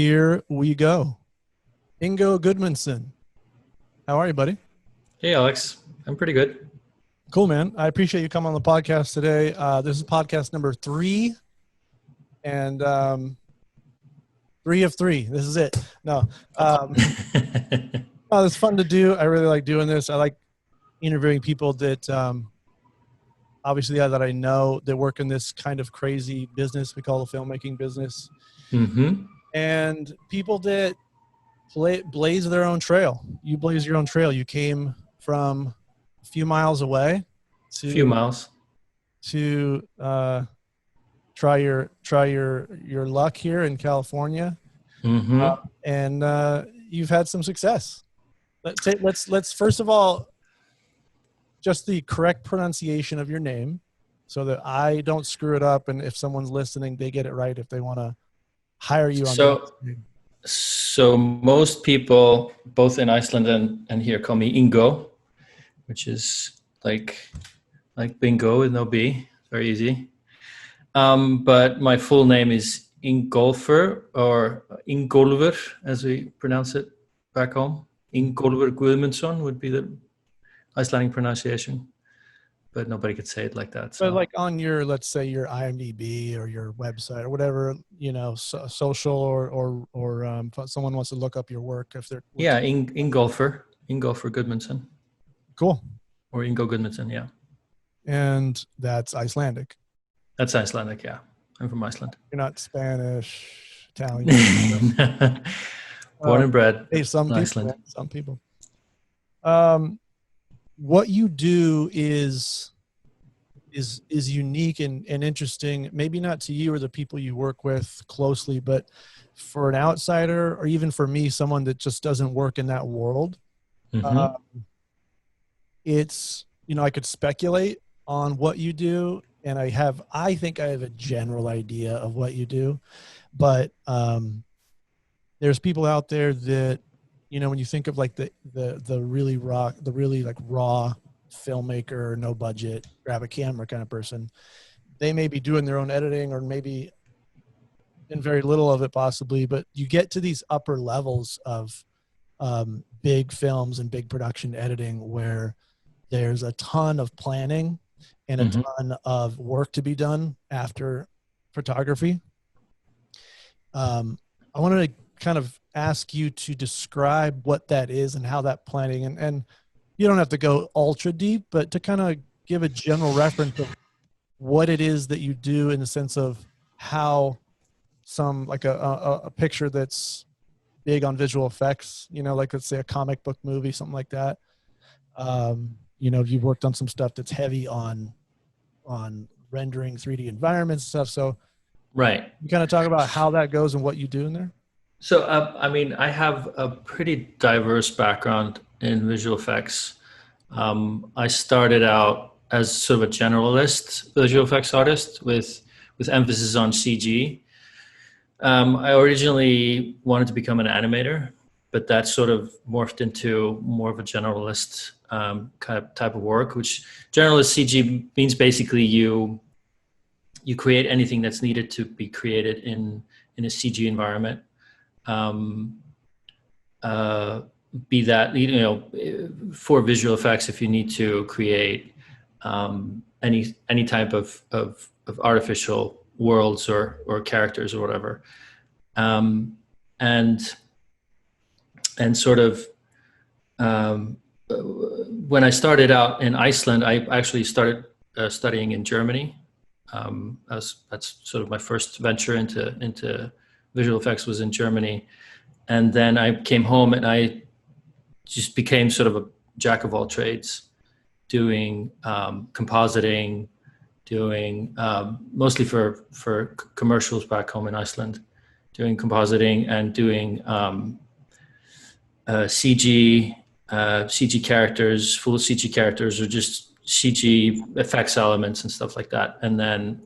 Here we go. Ingo Gudmundsson. How are you, buddy? Hey, Alex. I'm pretty good. Cool, man. I appreciate you coming on the podcast today. This is podcast number 3. And 3 of 3. This is it. No. It's fun to do. I really like doing this. I like interviewing people that obviously that I know that work in this kind of crazy business we call the filmmaking business. Mm-hmm. And people that blaze their own trail. You blaze your own trail. You came from a few miles away to try your luck here in California. Mm-hmm. And you've had some success. Let's first of all, just the correct pronunciation of your name so that I don't screw it up, and if someone's listening, they get it right if they want to hire you on So most people, both in Iceland and here, call me Ingo, which is like bingo with no B. Very easy. But my full name is Ingolfur, or Ingolfur, as we pronounce it back home. Ingolfur Gudmundsson would be the Icelandic pronunciation, but nobody could say it like that. So. But like on your, let's say your IMDb or your website or whatever, social or if someone wants to look up your work, if they're Ingolfur Gudmundsson. Cool. Or Ingo Gudmundsson, yeah. And that's Icelandic. That's Icelandic, yeah. I'm from Iceland. You're not Spanish, Italian. Born and bred. Hey, some people. What you do is unique and interesting, maybe not to you or the people you work with closely, but for an outsider, or even for me, someone that just doesn't work in that world. Mm-hmm. It's, I could speculate on what you do, and I think I have a general idea of what you do, but there's people out there that, when you think of like the really raw filmmaker, no budget, grab a camera kind of person, they may be doing their own editing or maybe in very little of it possibly, but you get to these upper levels of big films and big production editing where there's a ton of planning and a ton of work to be done after photography. I wanted to kind of ask you to describe what that is and how that planning, and you don't have to go ultra deep, but to kind of give a general reference of what it is that you do in the sense of how some, like a picture that's big on visual effects, like let's say a comic book movie, something like that. You've worked on some stuff that's heavy on rendering 3D environments and stuff. So right. You kind of talk about how that goes and what you do in there. So, I have a pretty diverse background in visual effects. I started out as sort of a generalist visual effects artist with emphasis on CG. I originally wanted to become an animator, but that sort of morphed into more of a generalist kind of type of work, which generalist CG means basically you create anything that's needed to be created in a CG environment. Be that, for visual effects, if you need to create any type of artificial worlds or characters or whatever. And sort of when I started out in Iceland, I actually started studying in Germany. That's sort of my first venture into visual effects was in Germany. And then I came home and I just became sort of a jack of all trades, doing compositing, doing mostly for commercials back home in Iceland, doing compositing and doing CG characters, full CG characters, or just CG effects elements and stuff like that. And then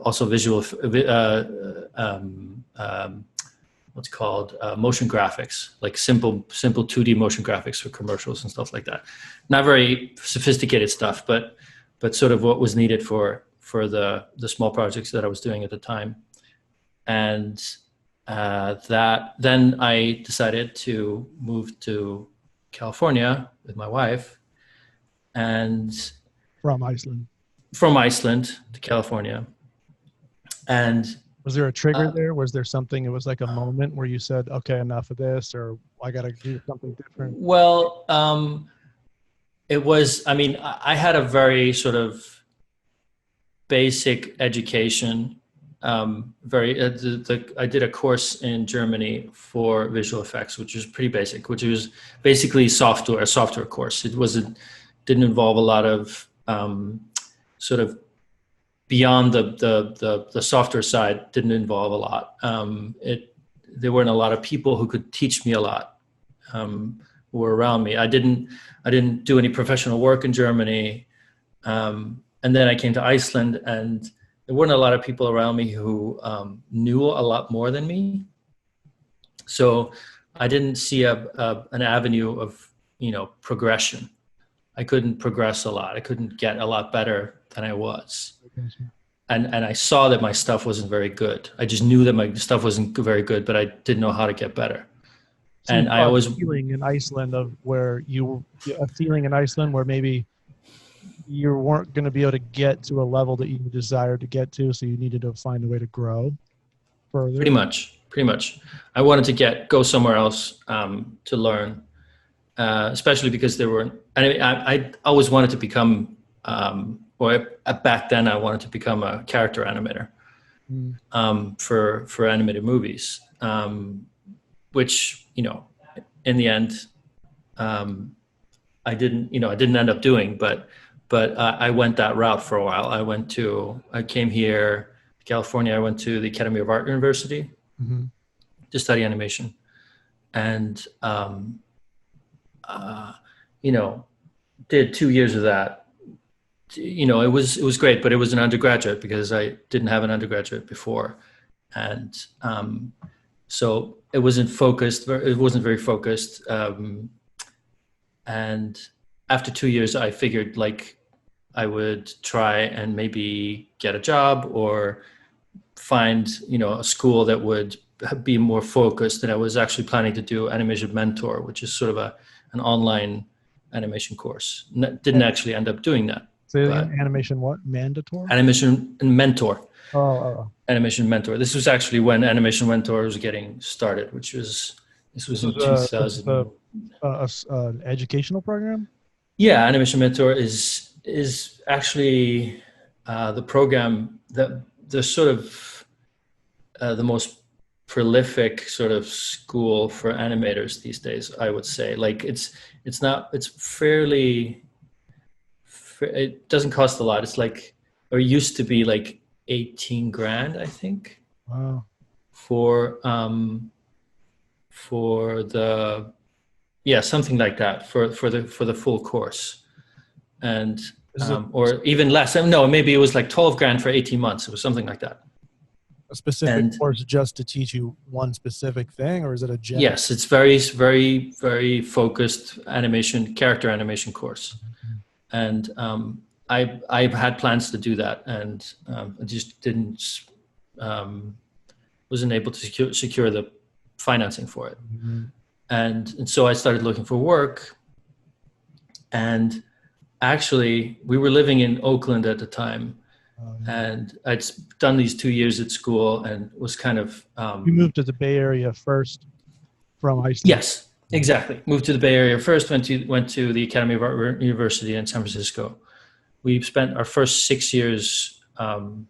also visual, what's called motion graphics, like simple 2D motion graphics for commercials and stuff like that. Not very sophisticated stuff, but sort of what was needed for the small projects that I was doing at the time. And then I decided to move to California with my wife, and From Iceland. from Iceland to California. And Was there a trigger uh, there? Was there something, it was like a moment where you said, okay, enough of this, or I got to do something different? well, it was, I mean, I had a very sort of basic education. I did a course in Germany for visual effects, which was pretty basic, which was basically a software course. Didn't involve a lot of sort of beyond the software side. Didn't involve a lot. There weren't a lot of people who could teach me a lot, who were around me. I didn't do any professional work in Germany. And then I came to Iceland, and there weren't a lot of people around me who knew a lot more than me. So I didn't see an avenue of, progression. I couldn't progress a lot. I couldn't get a lot better than I was. And I saw that my stuff wasn't very good. I just knew that my stuff wasn't very good, but I didn't know how to get better. So And I always feeling in Iceland a feeling in Iceland where maybe you weren't going to be able to get to a level that you desired to get to, so you needed to find a way to grow further. Pretty much. I wanted to go somewhere else to learn, especially because there were. I always wanted to become, back then I wanted to become a character animator for animated movies, which in the end I didn't end up doing, but I went that route for a while. I came here to California. I went to the Academy of Art University to study animation, and did 2 years of that. It was great, but it was an undergraduate because I didn't have an undergraduate before, and so it wasn't focused. It wasn't very focused, and after 2 years, I figured I would try and maybe get a job or find, a school that would be more focused. And I was actually planning to do Animation Mentor, which is sort of an online animation course. Didn't actually end up doing that. So animation what? Mandatory? Animation Mentor. Oh. Animation Mentor. This was actually when Animation Mentor was getting started, this was in 2000. An educational program? Yeah, Animation Mentor is actually the program that the sort of the most prolific sort of school for animators these days, I would say. It's fairly, it doesn't cost a lot. It's or it used to be 18 grand, I think. Wow. For something like that for the full course. And or even less. No, maybe it was 12 grand for 18 months. It was something like that. A specific course just to teach you one specific thing, or is it a general? Yes, it's very, very, very focused character animation course. And I've had plans to do that, and I just wasn't able to secure the financing for it. And so I started looking for work, and actually we were living in Oakland at the time, and I'd done these 2 years at school and was kind of you moved to the Bay Area first from Iceland? Yes, exactly. Moved to the Bay Area first, went to the Academy of Art University in San Francisco. We spent our first 6 years of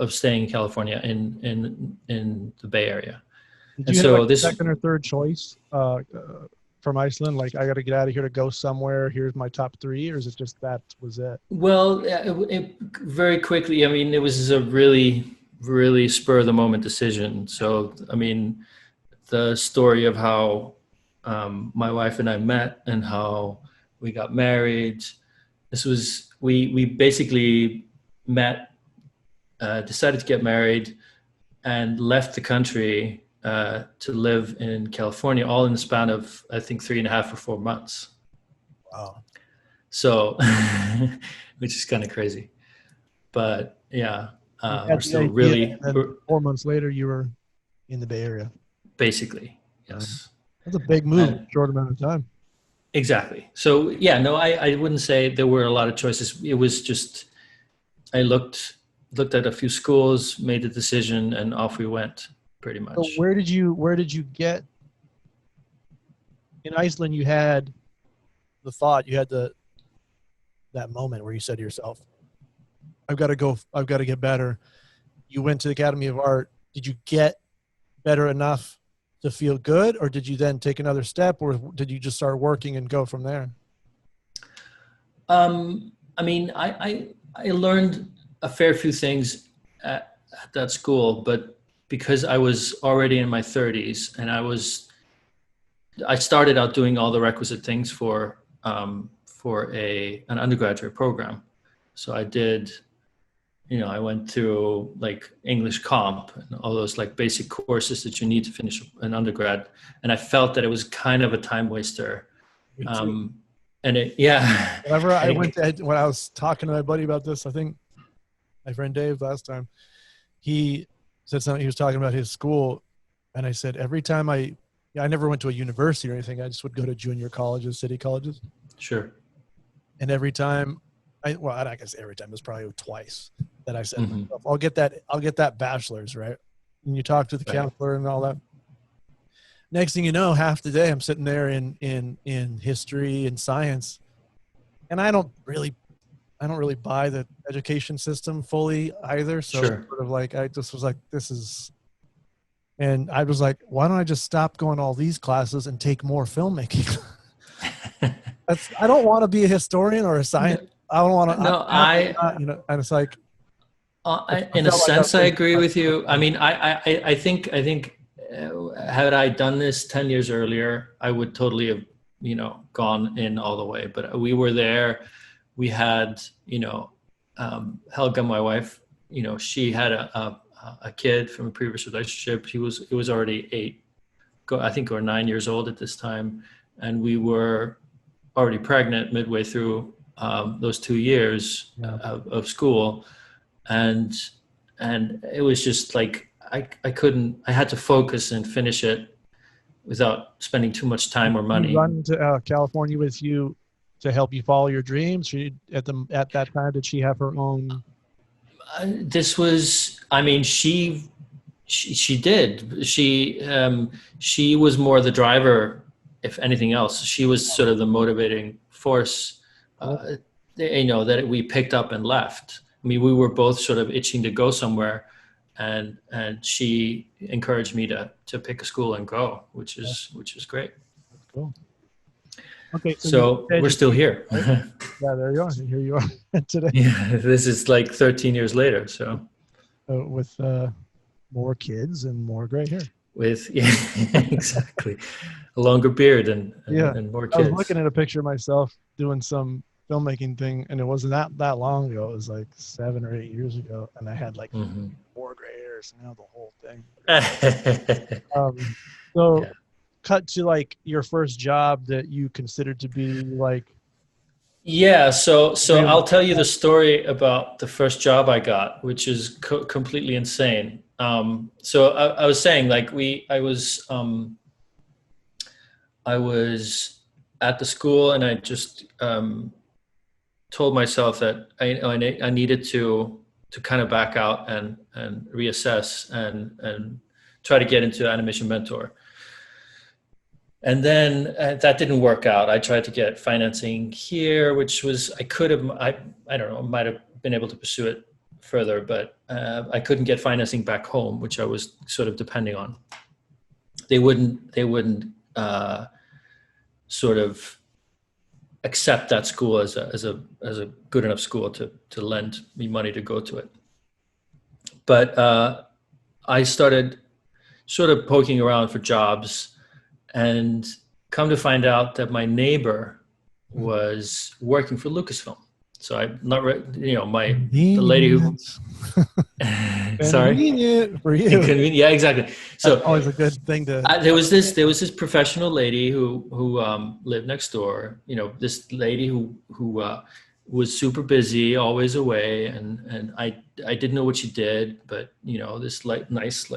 staying in California in the Bay Area. Did you have a second or third choice from Iceland? I got to get out of here to go somewhere. Here's my top 3, or is it just that was it? Well, it very quickly. I mean, it was a really, really spur of the moment decision. So, I mean, the story of how my wife and I met and how we got married. We basically met, decided to get married, and left the country to live in California, all in the span of, I think, 3.5 or 4 months. Wow. So, which is kind of crazy, but yeah. You We're had the still idea, really, and then 4 months later, you were in the Bay Area. basically, yes. That's a big move in a short amount of time. Exactly. So yeah, no, I wouldn't say there were a lot of choices. It was just, I looked at a few schools, made a decision, and off we went, pretty So much. where did you get in Iceland? You had the thought, you had that moment where you said to yourself, I've got to get better. You went to the Academy of Art. Did you get better enough to feel good, or did you then take another step, or did you just start working and go from there? I mean, I learned a fair few things at that school, but because I was already in my 30s and I started out doing all the requisite things for an undergraduate program. So I did, I went through like English comp and all those like basic courses that you need to finish an undergrad. And I felt that it was kind of a time waster. Yeah. Whenever I when I was talking to my buddy about this, I think my friend Dave last time, he said something, he was talking about his school. And I said, every time I never went to a university or anything. I just would go to junior colleges, city colleges. Sure. And every time I guess every time, it was probably twice that I said, I'll get that bachelor's, right? And you talk to the counselor and all that. Next thing you know, half the day I'm sitting there in history and science, and I don't really buy the education system fully either. So Sure. sort of like, I just was like, and I was like, why don't I just stop going to all these classes and take more filmmaking? I don't want to be a historian or a scientist. I don't want to. No, and it's like, in a sense, I agree with you. I mean, I think had I done this 10 years earlier, I would totally have, gone in all the way. But we were there. We had, Helga, my wife, she had a kid from a previous relationship. It was already 8, I think, or 9 years old at this time. And we were already pregnant midway through those 2 years of school. And it was just like, I had to focus and finish it without spending too much time or money. You run to California with you to help you follow your dreams. At that time, did she have her own? This was, I mean, she did. She was more the driver, if anything else. She was sort of the motivating force, that we picked up and left. I mean, we were both sort of itching to go somewhere, and she encouraged me to pick a school and go, which is great. That's cool. Okay, so we're still here. Right? Yeah, there you are. Here you are today. Yeah, this is like 13 years later. So with more kids and more gray hair. Exactly, a longer beard and more kids. I was looking at a picture of myself doing some filmmaking thing, and it wasn't that long ago. It was like 7 or 8 years ago, and I had like more gray hairs. Now the whole thing. Cut to like your first job that you considered to be like. Yeah, so I'll tell you the story about the first job I got, which is completely insane. So I was saying, like, I was at the school, and I just told myself that I needed to kind of back out and reassess and try to get into Animation Mentor. And then that didn't work out. I tried to get financing here, which was, I don't know, might have been able to pursue it further, but I couldn't get financing back home, which I was sort of depending on. They wouldn't sort of accept that school as a good enough school to lend me money to go to it. But I started sort of poking around for jobs, and come to find out that my neighbor was working for Lucasfilm. So the lady who sorry, convenient for you. Yeah, exactly. So that's always a good thing to. There was this professional lady who lived next door. This lady who was super busy, always away, and I didn't know what she did, but this nice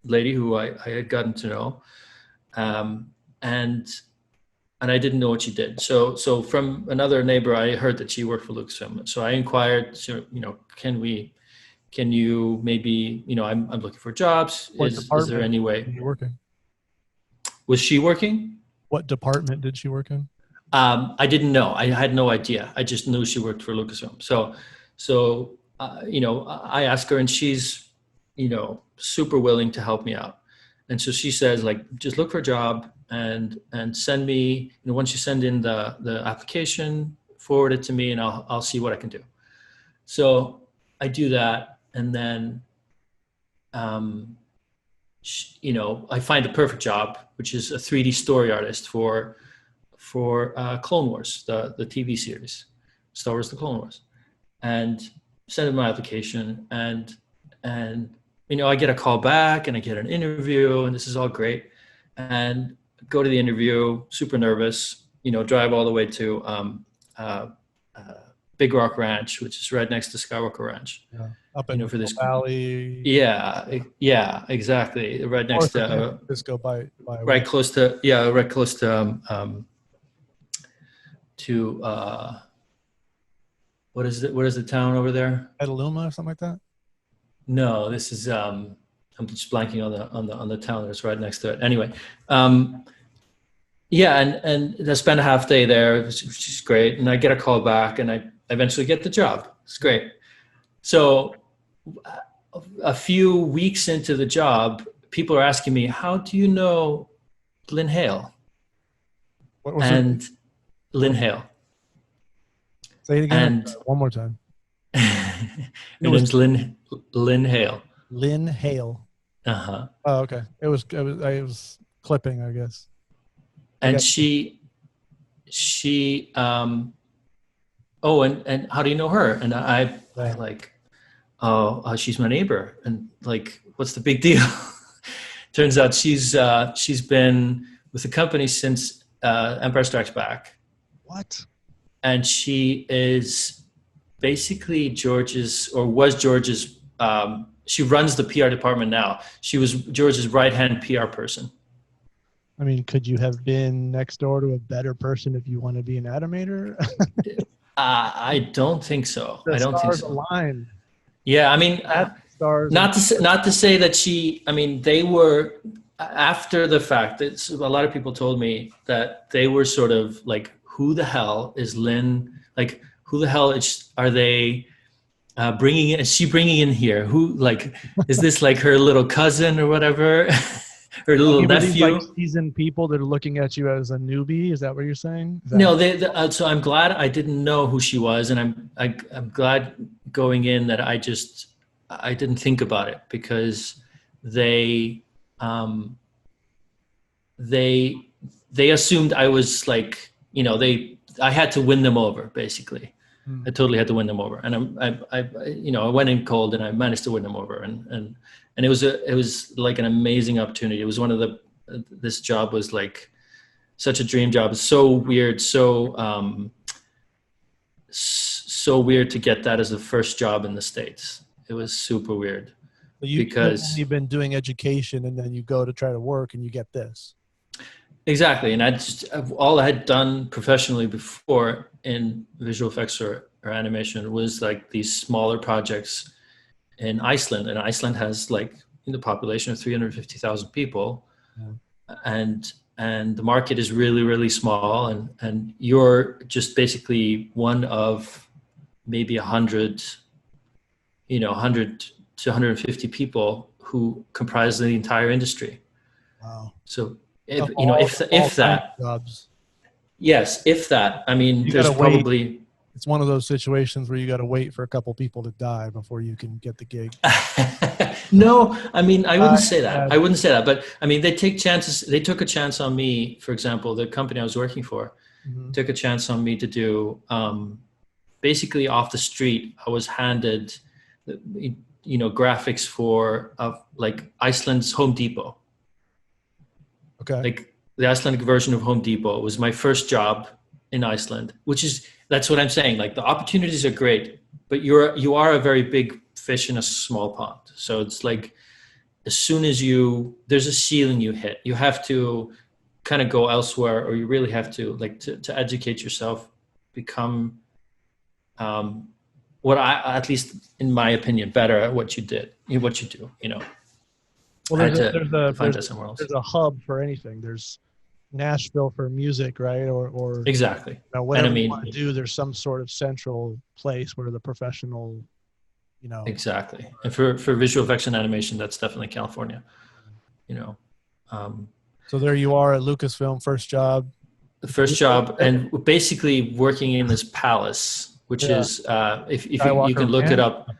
lady who I had gotten to know, and I didn't know what she did. So from another neighbor, I heard that she worked for Lucasfilm. So I inquired, can you maybe, I'm looking for jobs. What Is there any way? Were you working? Was she working? What department did she work in? I didn't know. I had no idea. I just knew she worked for Lucasfilm. So I asked her, and she's, super willing to help me out. And so she says, like, just look for a job and send me, once you send in the application, forward it to me, and I'll see what I can do. So I do that, and then, I find a perfect job, which is a 3D story artist for Clone Wars, the TV series, Star Wars: The Clone Wars, and send in my application, and I get a call back, and I get an interview, and this is all great, and go to the interview, super nervous, drive all the way to Big Rock Ranch, which is right next to Skywalker Ranch. Yeah. Up in for this valley. Yeah, exactly. Right next to Francisco right close to what is the town over there? Petaluma or something like that? No, this is I'm just blanking on the town that's right next to it. Anyway, and I spent a half day there, which is great. And I get a call back, and I eventually get the job. It's great. So a few weeks into the job, people are asking me, how do you know Lynn Hale? What was it? Lynn Hale. Say it again. One more time. Her name's Lynn Hale. Lynn Hale. Uh-huh. Oh, okay. I was clipping, I guess. And she and how do you know her? And I like, she's my neighbor, and like, what's the big deal? Turns out she's been with the company since Empire Strikes Back. What? And she is basically George's she runs the PR department now. She was George's right-hand PR person. I mean, could you have been next door to a better person if you want to be an animator? I don't think so. I don't think so. Aligned. Yeah, I mean, stars. Not to say that she. I mean, they were after the fact. A lot of people told me that they were sort of like, who the hell is Lynn? Like, who the hell are they bringing in? Is she bringing in here? Who, like, is this like her little cousin or whatever? Her little nephew? These, like, seasoned people that are looking at you as a newbie? Is that what you're saying? No, so I'm glad I didn't know who she was, and I'm glad going in that I didn't think about it, because they assumed I was like, I had to win them over, basically. I totally had to win them over, and I went in cold, and I managed to win them over, and it was like an amazing opportunity. It was this job was like such a dream job. It's so weird, so weird to get that as the first job in the States. It was super weird. Because you've been doing education, and then you go to try to work, and you get this. Exactly, and all I had done professionally before in visual effects or animation was like these smaller projects in Iceland, and Iceland has like the population of 350,000 people, and the market is really, really small, and you're just basically one of maybe 100 to 150 people who comprise the entire industry. Wow. So if that jobs. Yes, if that. I mean, there's probably. It's one of those situations where you got to wait for a couple people to die before you can get the gig. No, I mean, I wouldn't say that. I wouldn't say that. But I mean, they take chances. They took a chance on me, for example, the company I was working for took a chance on me to do, basically off the street. I was handed, graphics for like Iceland's Home Depot. Okay. Like the Icelandic version of Home Depot. It was my first job in Iceland, which is That's what I'm saying. Like the opportunities are great, but you are a very big fish in a small pond. So it's like as soon as there's a ceiling you hit, you have to kind of go elsewhere, or you really have to like to educate yourself, become what I, at least in my opinion, better at what you do. Well, I had to find that somewhere else. there's a hub for anything. There's Nashville for music, right? Or Exactly. And I whatever you want mean, to do. There's some sort of central place where the professional, exactly. And for visual effects and animation, that's definitely California. You know, um, So there you are at Lucasfilm, first job. the first job, and basically working in this palace, which Yeah. is if you Skywalker can look it Ranch? up.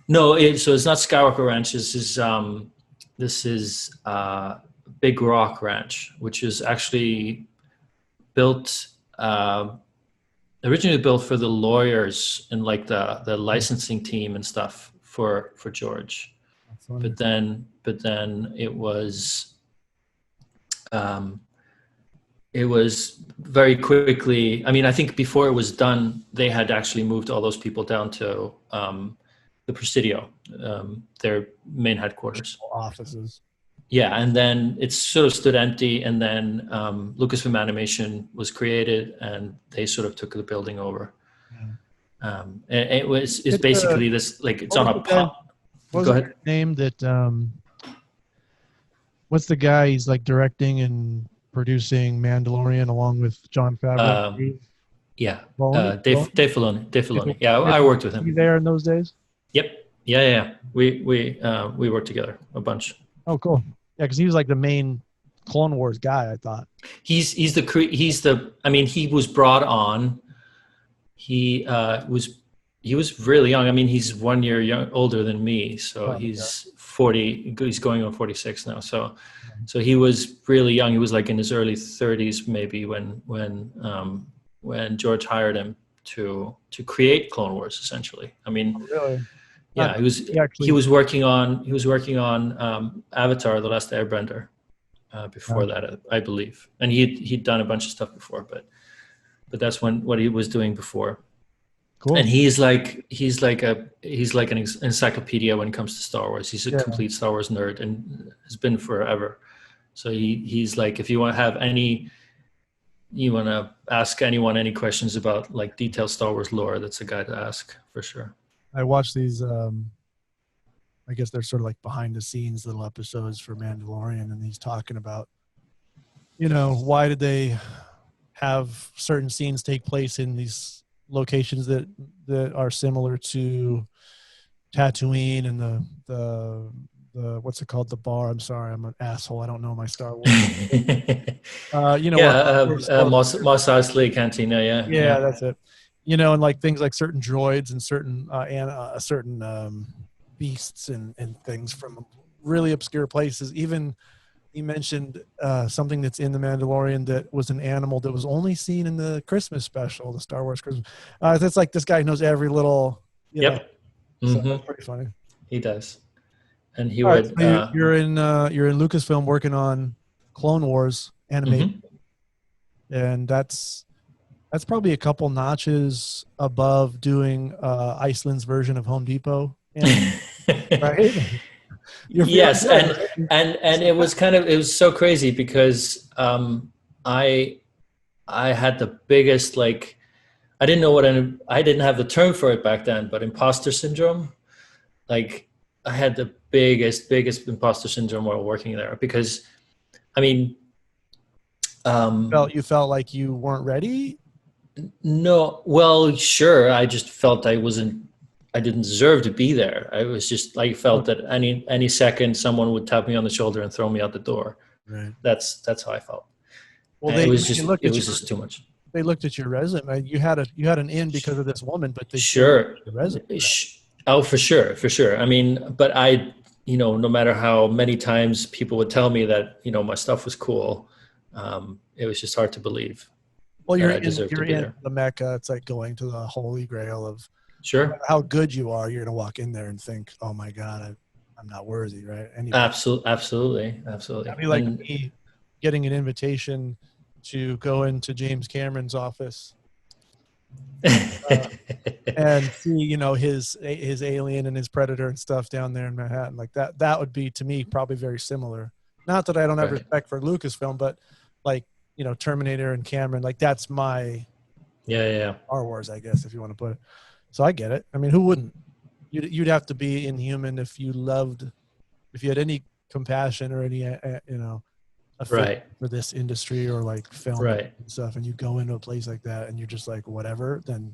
No, so it's not Skywalker Ranch. This is Big Rock Ranch, which is actually built originally built for the lawyers and like the licensing team and stuff for George. That's funny. But then it was very quickly. I mean, I think before it was done, they had actually moved all those people down to the Presidio, their main headquarters. Offices. Yeah, and then it sort of stood empty, and then Lucasfilm Animation was created, and they sort of took the building over. Yeah. And it's basically this, like it's on a pop. What Go was ahead. the name that? What's the guy? He's like directing and producing Mandalorian along with Jon Favreau. Yeah, Filoni? Dave Filoni. Yeah, I worked with him. Were you there in those days? Yep. Yeah. We worked together a bunch. Oh, cool. Yeah, because he was like the main Clone Wars guy, I thought. He was brought on. He was really young. I mean, he's 1 year older than me, so he's 40. He's going on 46 now. So he was really young. He was like in his early 30s, maybe when George hired him to create Clone Wars. Essentially, I mean, really? Yeah, he was working on Avatar: The Last Airbender before that, I believe, and he'd done a bunch of stuff before, but that's what he was doing before. Cool. And he's like an encyclopedia when it comes to Star Wars. He's a complete Star Wars nerd and has been forever. So he's like, if you want to ask anyone any questions about like detailed Star Wars lore, that's a guy to ask for sure. I watched these, I guess they're sort of like behind the scenes little episodes for Mandalorian, and he's talking about, why did they have certain scenes take place in these locations that are similar to Tatooine and the what's it called? The bar. I'm sorry, I'm an asshole. I don't know my Star Wars. Mos Eisley Cantina. Yeah, that's it. And like things like certain droids and certain beasts and things from really obscure places. Even he mentioned something that's in The Mandalorian that was an animal that was only seen in the Christmas special, the Star Wars Christmas. That's like this guy knows every little. Yep. So that's pretty funny. He does, and he would. So you're in Lucasfilm working on Clone Wars animation, and that's probably a couple notches above doing Iceland's version of Home Depot. Right? Yes, and it was so crazy because I had the biggest, like, I didn't have the term for it back then, but imposter syndrome. Like, I had the biggest imposter syndrome while working there because, I mean, you felt like you weren't ready. No, well, sure. I just felt I didn't deserve to be there. I felt that any second someone would tap me on the shoulder and throw me out the door. Right. That's how I felt. Well, it was just too much. They looked at your resume. You had an in because of this woman, but they sure the resume. Oh, for sure. I mean, but no matter how many times people would tell me that my stuff was cool, it was just hard to believe. Well, you're in the Mecca. It's like going to the Holy Grail of how good you are. You're going to walk in there and think, "Oh my God, I'm not worthy." Right? Anyway. Absolutely. I mean, like me getting an invitation to go into James Cameron's office and see, you know, his Alien and his Predator and stuff down there in Manhattan. Like that would be, to me, probably very similar. Not that I don't have Right. respect for Lucasfilm, but like, you know, Terminator and Cameron, like that's my Yeah. Star Wars, I guess, if you want to put it. So I get it. I mean, who wouldn't? You'd have to be inhuman if you had any compassion or any, you know, affection Right. for this industry or like film and Right. stuff, and you go into a place like that and you're just like, whatever, then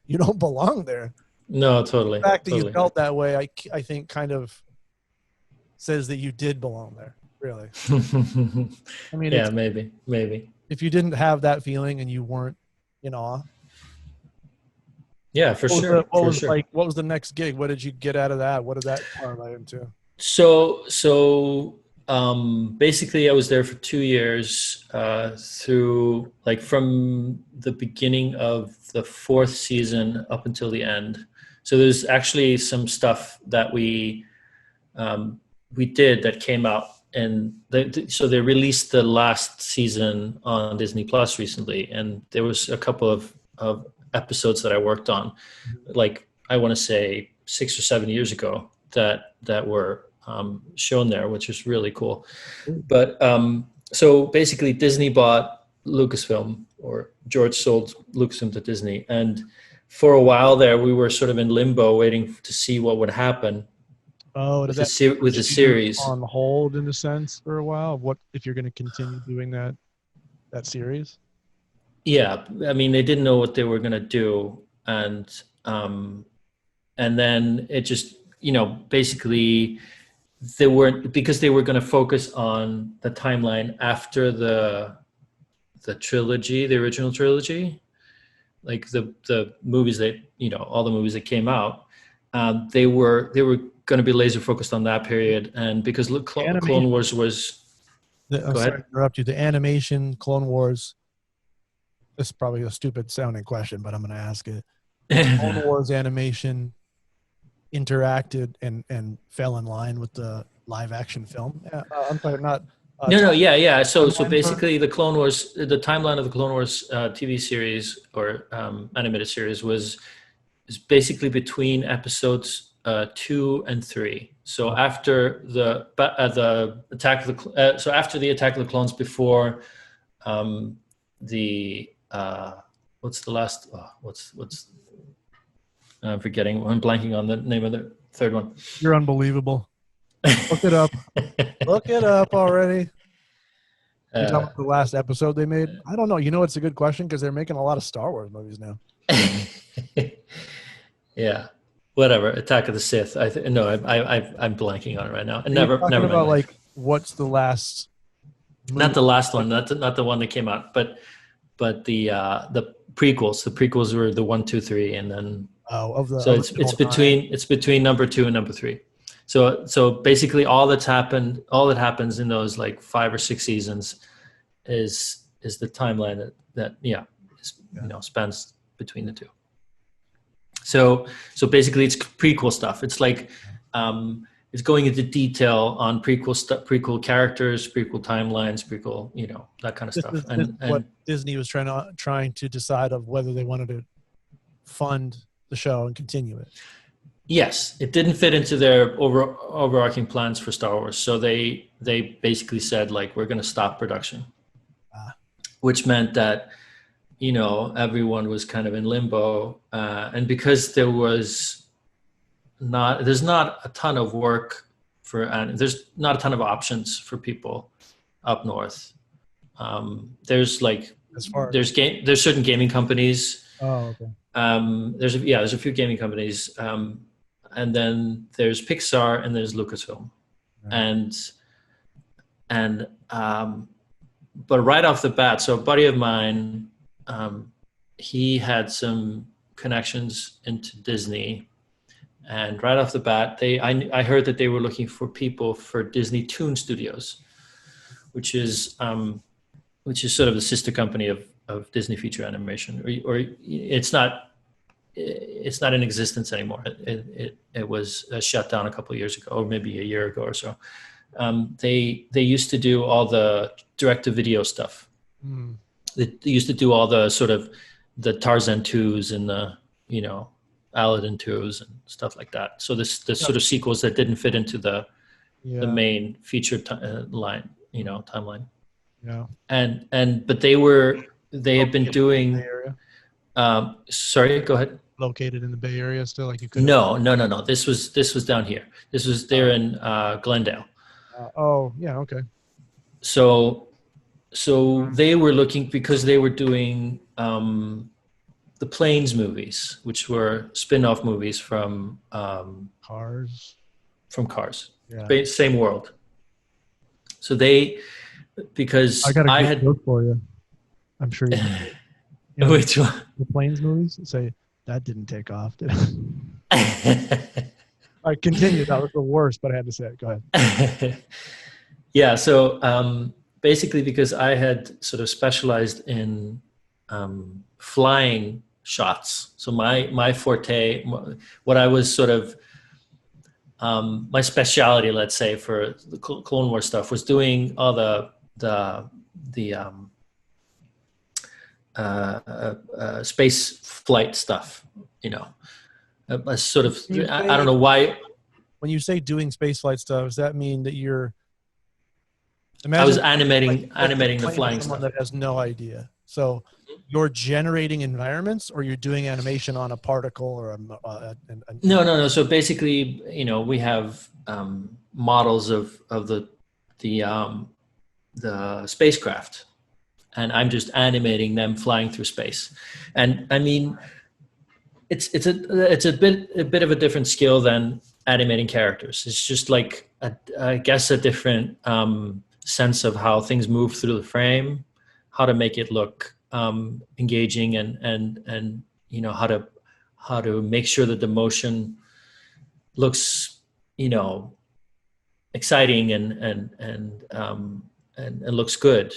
you don't belong there. No, totally. The fact that you Totally. felt that way, I think kind of says that you did belong there, really. I mean, Yeah, it's, maybe. if you didn't have that feeling and you weren't in awe, Yeah, for sure. For sure. what was the next gig? What did you get out of that? What did that parlay into? Basically I was there for 2 years, through like from the beginning of the fourth season up until the end. So there's actually some stuff that we did that came out, and so they released the last season on Disney Plus recently, and there was a couple of episodes that I worked on, like I want to say 6 or 7 years ago, that were shown there, which is really cool. But so basically, Disney bought Lucasfilm, or George sold Lucasfilm to Disney, and for a while there, we were sort of in limbo, waiting to see what would happen Oh, with does that with the put you series. on hold in a sense for a while? What if you're going to continue doing that series? Yeah, I mean, they didn't know what they were going to do, um, and then it just, basically they weren't, because they were going to focus on the timeline after the trilogy, the original trilogy, like the movies that, all the movies that came out. They were going to be laser focused on that period, and because Animation. Clone Wars was. I'm Go sorry ahead. to interrupt you. The animation, Clone Wars. This is probably a stupid sounding question, but I'm going to ask it. The Clone Wars animation interacted and fell in line with the live action film. I'm sorry, not. No, yeah. So timeline for- basically, the Clone Wars, the timeline of the Clone Wars TV series, or animated series, is basically between episodes 2 and 3. So after the attack of so after the Attack of the Clones, before the what's the last? What's I'm forgetting. I'm blanking on the name of the third one. You're unbelievable. Look it up. Look it up already. You're talking about the last episode they made? I don't know. You know, it's a good question because they're making a lot of Star Wars movies now. Yeah, whatever. Attack of the Sith. No, I'm blanking on it right now. And Are you talking never about mind. like what's the last movie? Not the last one. Not the one that came out, but the prequels. The prequels were the 1, 2, 3, and then. It's between number 2 and number 3. So basically, all that happens in those like 5 or 6 seasons is the timeline that spans between the two. So basically, it's prequel stuff. It's like it's going into detail on prequel characters, prequel timelines, prequel, that kind of stuff. This is what Disney was trying to decide of whether they wanted to fund the show and continue it. Yes, it didn't fit into their overarching plans for Star Wars. So they basically said, like, we're going to stop production, which meant that, everyone was kind of in limbo. And because there's not a ton of work there's not a ton of options for people up north. There's certain gaming companies. Oh, okay. There's a few gaming companies, and then there's Pixar and there's Lucasfilm, right. and but right off the bat, so a buddy of mine, he had some connections into Disney, and right off the bat, I heard that they were looking for people for Disney Toon Studios, which is sort of the sister company of Disney Feature Animation, or it's not in existence anymore. It was shut down a couple of years ago, or maybe a year ago or so. They used to do all the direct-to-video stuff. They used to do all the sort of the Tarzan 2s and the, you know, Aladdin 2s and stuff like that. So this sort of sequels that didn't fit into the main feature line, you know, timeline. Yeah. But they had been doing, sorry, go ahead. Located in the Bay Area still, like you could. No. This was down here. This was there in Glendale. Oh yeah, okay. So they were looking, because they were doing the Planes movies, which were spin-off movies from Cars. From Cars. Yeah. Same world. So because I got a good joke for you. I'm sure you know, which one? The Planes movies say that didn't take off, did it? I continue. That was the worst, but I had to say it. Go ahead. Yeah. So basically, because I had sort of specialized in flying shots. So my forte, what I was sort of my specialty, let's say, for the Clone Wars stuff, was doing all the space flight stuff. You know, a sort of, I don't know why. When you say doing space flight stuff, does that mean that you're? I was animating the flying stuff. That has no idea. So you're generating environments, or you're doing animation on a particle or No. So basically, you know, we have models of the spacecraft, and I'm just animating them flying through space. And I mean, it's a bit of a different skill than animating characters. It's just like I guess a different sense of how things move through the frame, how to make it look engaging, and you know, how to make sure that the motion looks, you know, exciting and looks good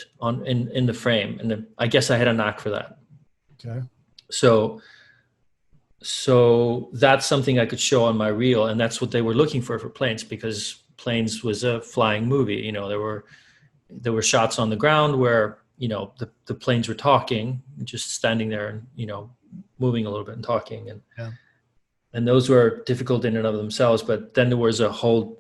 in the frame. And I guess I had a knack for that. Okay. So that's something I could show on my reel, and that's what they were looking for Planes, because Planes was a flying movie. You know, there were shots on the ground where, you know, the planes were talking, just standing there and, you know, moving a little bit and talking, and those were difficult in and of themselves. But then there was a whole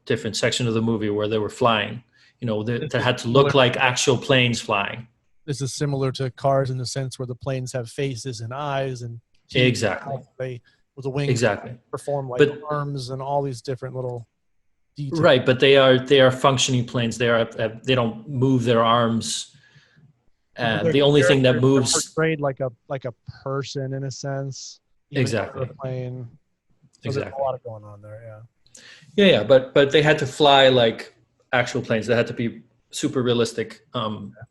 different section of the movie where they were flying. You know, that had to look like actual planes flying. This is similar to Cars in the sense where the planes have faces and eyes and teeth. Exactly. They, with the wings, exactly, perform like arms and all these different little details. Right, but they are functioning planes. They don't move their arms. The only thing that moves, portrayed like a person in a sense. Exactly. Plane. So exactly. There's a lot going on there. Yeah. But they had to fly like actual planes. They had to be super realistic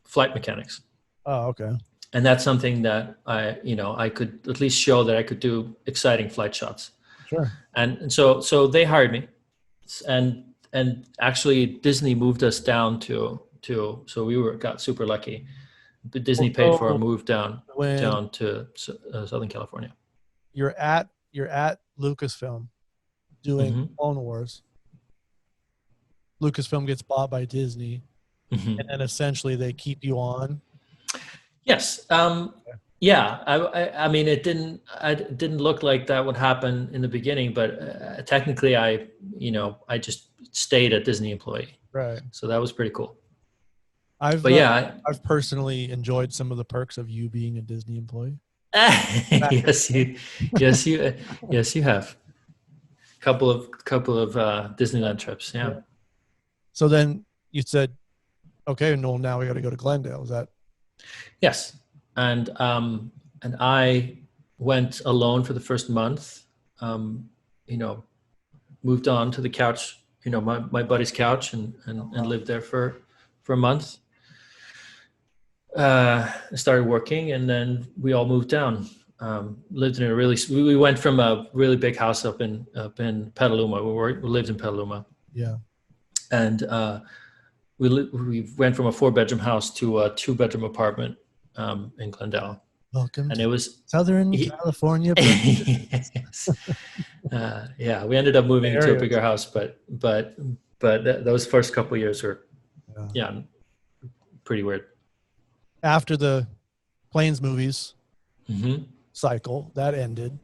flight mechanics. Oh, okay. And that's something that I could at least show that I could do exciting flight shots. Sure. And so they hired me, and actually Disney moved us down to so we got super lucky. But Disney paid for our move down to Southern California. You're at Lucasfilm doing Clone Wars. Lucasfilm gets bought by Disney, and then essentially they keep you on. Yes. Yeah. I mean, it didn't look like that would happen in the beginning, but technically I just stayed a Disney employee. Right. So that was pretty cool. I've personally enjoyed some of the perks of you being a Disney employee. Yes, you have. Couple of Disneyland trips. Yeah. So then you said, okay, no, now we got to go to Glendale. Is that? Yes. And I went alone for the first month, moved on to the couch, my buddy's couch and lived there for a month. Started working, and then we all moved down. Lived in we went from a really big house up in Petaluma. We lived in Petaluma. Yeah. And we went from a 4-bedroom house to a 2-bedroom apartment in Glendale. Welcome. And it was Southern California. Yes. Yeah, we ended up moving to a bigger house, but those first couple of years were pretty weird. After the Planes movies, Mm-hmm. cycle that ended.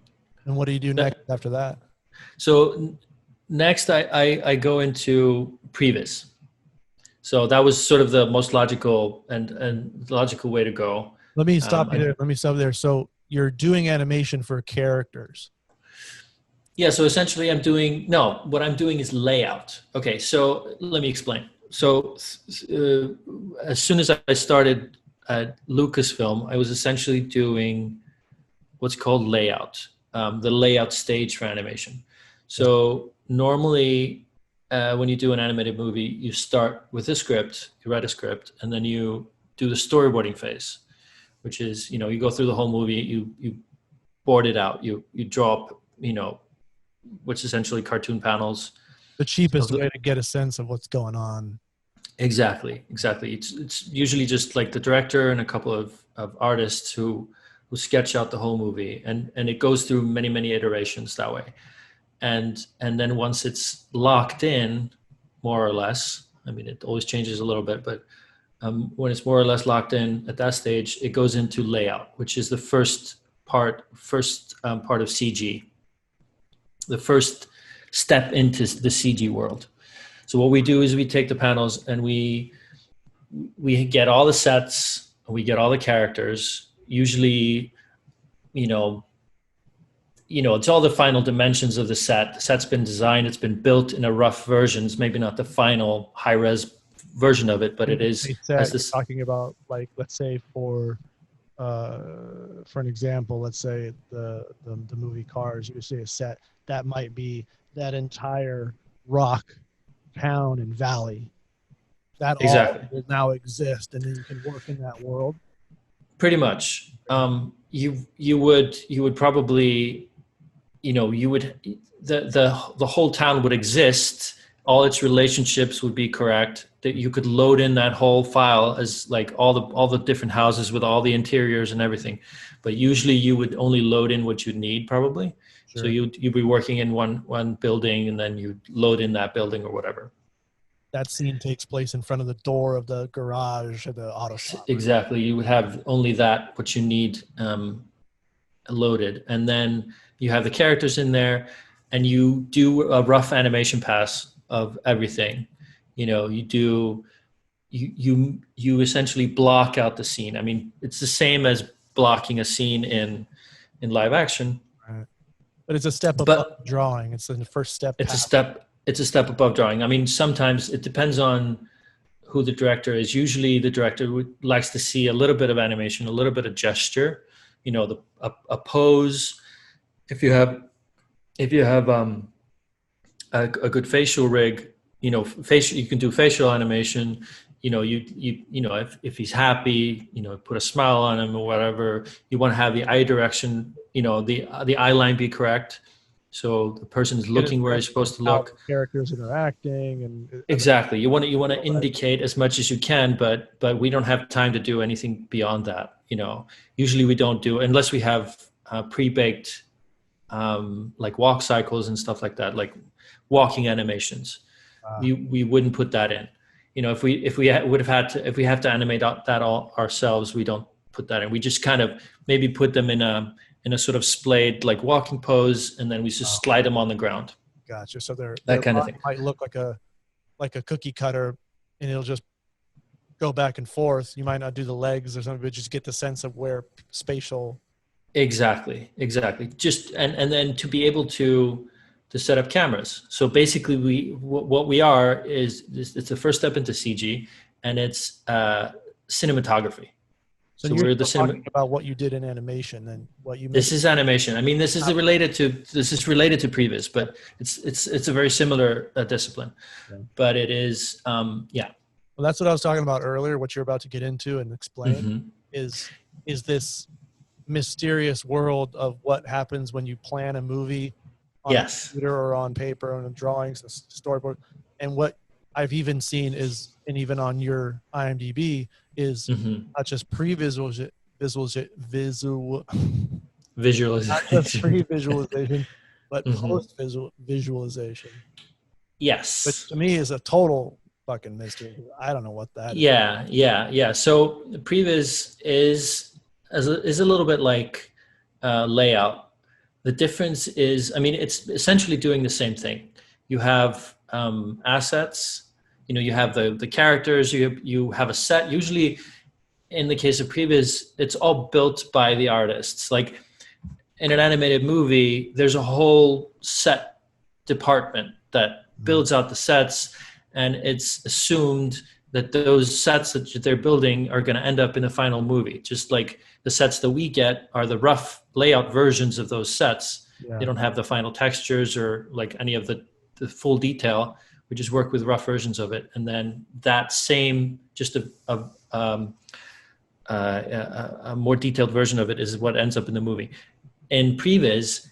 And what do you do next after that? So next I go into PreVis. So that was sort of the most logical and logical way to go. Let me stop you there. Let me stop there. So you're doing animation for characters. Yeah, so essentially what I'm doing is layout. Okay, so let me explain. So as soon as I started at Lucasfilm, I was essentially doing what's called layout, the layout stage for animation. So normally when you do an animated movie, you start with a script, you write a script, and then you do the storyboarding phase, which is, you go through the whole movie, you board it out, you draw up, which is essentially cartoon panels. The cheapest way to get a sense of what's going on. Exactly. It's usually just like the director and a couple of artists who sketch out the whole movie, and it goes through many iterations that way. And then once it's locked in, more or less, I mean, it always changes a little bit, but when it's more or less locked in at that stage, it goes into layout, which is the first part of CG, the first step into the CG world. So what we do is we take the panels and we get all the sets, we get all the characters. Usually, it's all the final dimensions of the set. The set's been designed, it's been built in a rough version. It's maybe not the final high-res version of it, but it is. Talking about, like, let's say for an example, let's say the movie Cars, you say a set that might be that entire rock town and valley that exactly all now exist, and then you can work in that world. Pretty much. You would probably, the whole town would exist. All its relationships would be correct. That you could load in that whole file as like all the different houses with all the interiors and everything. But usually you would only load in what you need, probably. Sure. So you'd be working in one building, and then you load in that building or whatever. That scene takes place in front of the door of the garage of the auto shop. Exactly. You would have only what you need loaded. And then you have the characters in there, and you do a rough animation pass of everything. You essentially block out the scene. I mean, it's the same as blocking a scene in live action. Right. But it's a step above drawing. It's the first step. It's a step above drawing. I mean, sometimes it depends on who the director is. Usually the director likes to see a little bit of animation, a little bit of gesture, a pose. If you have a good facial rig, you can do facial animation. If he's happy, put a smile on him or whatever. You want to have the eye direction, the eye line be correct. So the person is looking where he's supposed to look. Characters interacting and exactly. You want to indicate as much as you can, but we don't have time to do anything beyond that. Usually we don't do, unless we have pre-baked like walk cycles and stuff like that, like walking animations. We wouldn't put that in. If we have to animate that all ourselves, we don't put that in. We just kind of maybe put them in a sort of splayed like walking pose, and then we just slide them on the ground. Gotcha. So that kind of thing might look like a cookie cutter, and it'll just go back and forth. You might not do the legs or something, but just get the sense of where spatial. Exactly. Just and then to be able to set up cameras. So basically, what we are is it's the first step into CG, and it's cinematography. So you're talking about what you did in animation and what you. This is animation. I mean, this is related to PreVis, but it's a very similar discipline. Okay. But it is, yeah. Well, that's what I was talking about earlier. What you're about to get into and explain is this mysterious world of what happens when you plan a movie on a computer or on paper, on drawings, storyboard, and what I've even seen is, and even on your IMDb, is not just visualization, not just pre-visualization, but post-visualization. Yes. Which to me is a total fucking mystery. I don't know what that is. Yeah. So PreVis is a little bit like layout. The difference is, I mean, it's essentially doing the same thing. You have assets, you have the characters, you have a set. Usually in the case of PreVis, it's all built by the artists. Like in an animated movie, there's a whole set department that builds out the sets, and it's assumed that those sets that they're building are going to end up in the final movie. Just like the sets that we get are the rough layout versions of those sets. Yeah. They don't have the final textures or like any of the full detail. We just work with rough versions of it, and then that same, just a more detailed version of it is what ends up in the movie. In PreVis,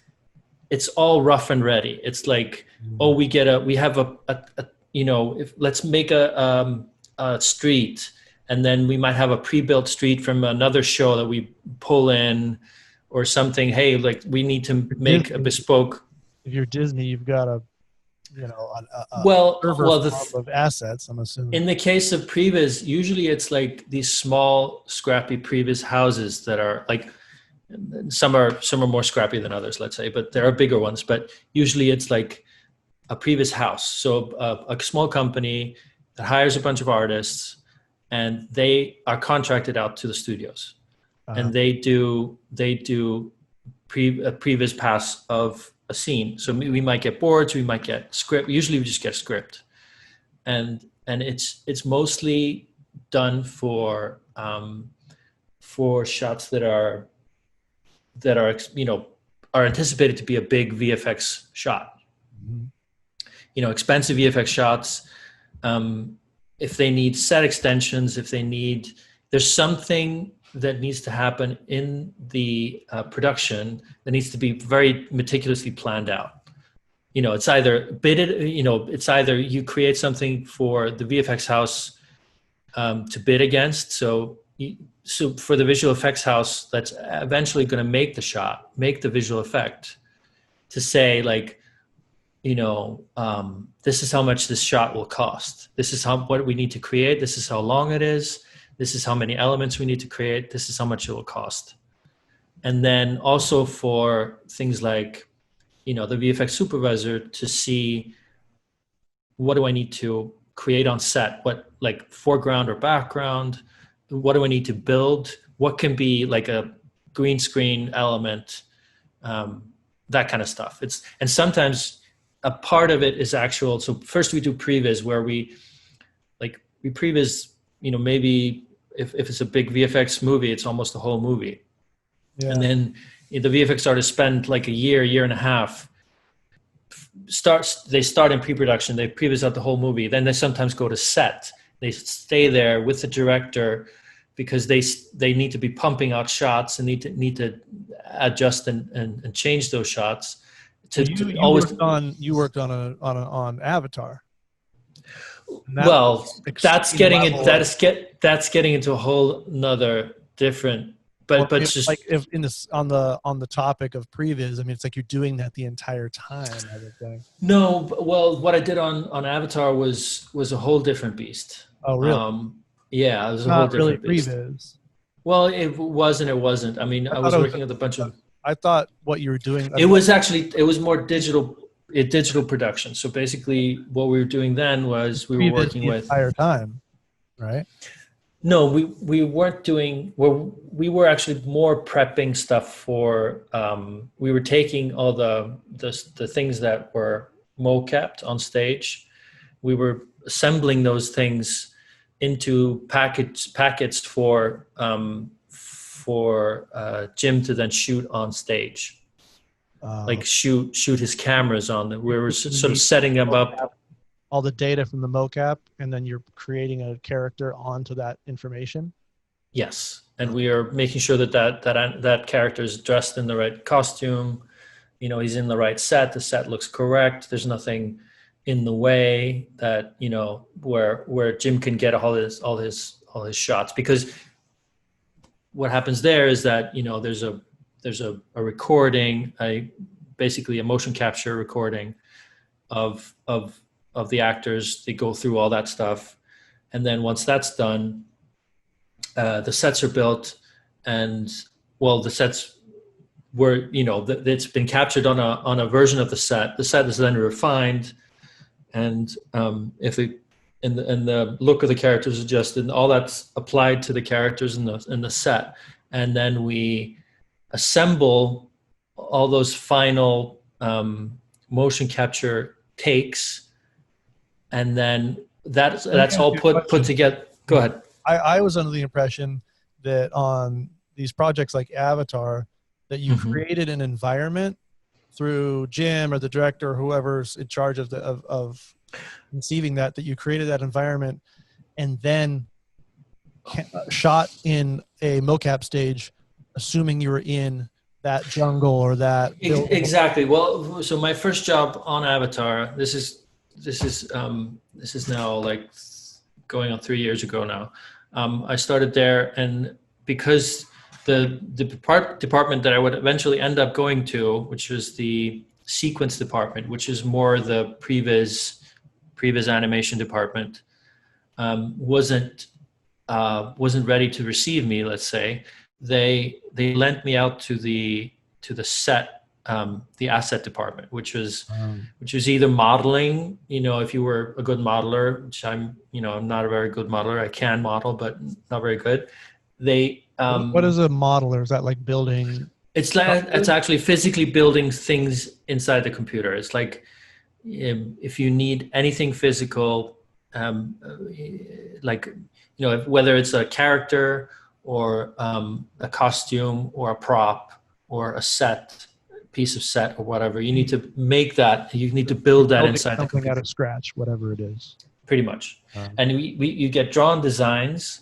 it's all rough and ready. It's like, oh, we have let's make a street, and then we might have a pre-built street from another show that we pull in or something. Hey, like we need to make a bespoke. If you're Disney, you've got a of assets, I'm assuming. In the case of PreVis, usually it's like these small, scrappy PreVis houses that are like, some are more scrappy than others, let's say, but there are bigger ones. But usually it's like a PreVis house. So a small company that hires a bunch of artists, and they are contracted out to the studios, and they do PreVis pass of a scene. So we might get boards, we might get script. Usually we just get script, and it's mostly done for shots that are anticipated to be a big VFX shot. Expensive VFX shots. If they need set extensions, there's something that needs to happen in the production that needs to be very meticulously planned out. It's either it's either you create something for the VFX house to bid against. So for the visual effects house that's eventually going to make the visual effect, to say like, this is how much this shot will cost. This is what we need to create. This is how long it is. This is how many elements we need to create. This is how much it will cost. And then also for things like, the VFX supervisor to see, what do I need to create on set? What, like foreground or background? What do I need to build? What can be like a green screen element? That kind of stuff. And sometimes a part of it is actual. So first we do PreVis, where we PreVis, maybe if it's a big VFX movie, it's almost the whole movie. Yeah. And then the VFX artists spend like a year and a half. They start in pre-production, they PreVis out the whole movie. Then they sometimes go to set. They stay there with the director because they need to be pumping out shots and need to adjust and change those shots. You worked on Avatar. That's getting into a whole nother different. But just like if on the topic of PreVis, I mean, it's like you're doing that the entire time. I would think. No, well, what I did on Avatar was a whole different beast. Oh, really? Yeah, it was a whole different really beast. PreVis. Well, it wasn't. I mean, I was working with a bunch of. I thought what you were doing. It was more digital production. So basically, what we were doing then was we were working with the entire time, right? No, we weren't doing. We were actually more prepping stuff for. We were taking all the things that were mocapped on stage. We were assembling those things into packets for Jim to then shoot on stage, like shoot his cameras on. We were sort of setting them up. All the data from the mocap, and then you're creating a character onto that information. Yes, and we are making sure that character is dressed in the right costume. He's in the right set. The set looks correct. There's nothing in the way that where Jim can get all his shots. Because what happens there is that there's a recording, basically a motion capture recording of the actors. They go through all that stuff, and then once that's done, the sets are built, and the sets where, it's been captured on a version of the set. The set is then refined, and the look of the characters is adjusted, and all that's applied to the characters in the set. And then we assemble all those final motion capture takes, and then that's all put together. Go ahead. I was under the impression that on these projects like Avatar, that you created an environment through Jim or the director or whoever's in charge of conceiving that you created that environment and then shot in a mocap stage, assuming you were in that jungle or that building. Exactly. Well, so my first job on Avatar, this is now like going on 3 years ago now. I started there, and because the department that I would eventually end up going to, which was the sequence department, which is more the PreVis animation department, wasn't ready to receive me. Let's say they lent me out to the set, the asset department, which was either modeling. If you were a good modeler, which I'm not a very good modeler. I can model, but not very good. What is a modeler? Is that like building? It's actually physically building things inside the computer. It's like, if you need anything physical, whether it's a character or a costume or a prop or a piece of set or whatever, you need to make that. You need to build that inside the computer. Out of scratch, whatever it is. Pretty much. And you get drawn designs.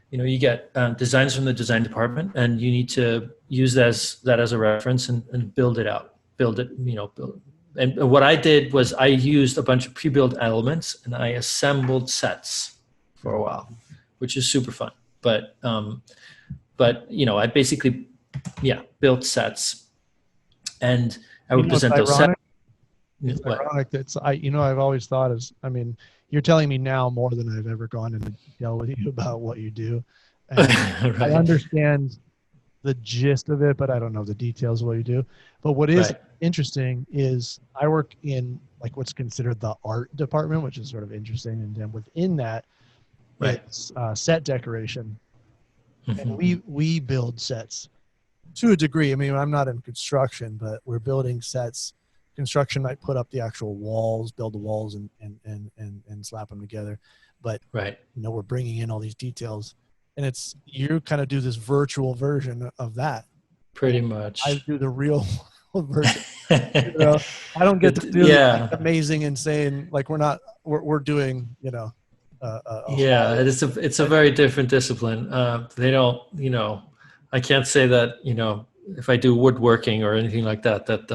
You get designs from the design department, and you need to use that as a reference and build it out. And what I did was I used a bunch of pre-built elements, and I assembled sets for a while, which is super fun. But I basically, built sets, and I would present those sets. It's ironic that I've always thought you're telling me now more than I've ever gone into detail with you about what you do. And right. I understand the gist of it, but I don't know the details of what you do. But what is interesting is I work in like what's considered the art department, which is sort of interesting. And then within that, it's set decoration. And we build sets to a degree. I'm not in construction, but we're building sets. Construction might put up the actual walls, build the walls and slap them together. But we're bringing in all these details, and you kind of do this virtual version of that. Pretty much. I do the real version. I don't get to do amazing, insane. Like we're doing. It's a very different discipline. They don't. I can't say that. If I do woodworking or anything like that, that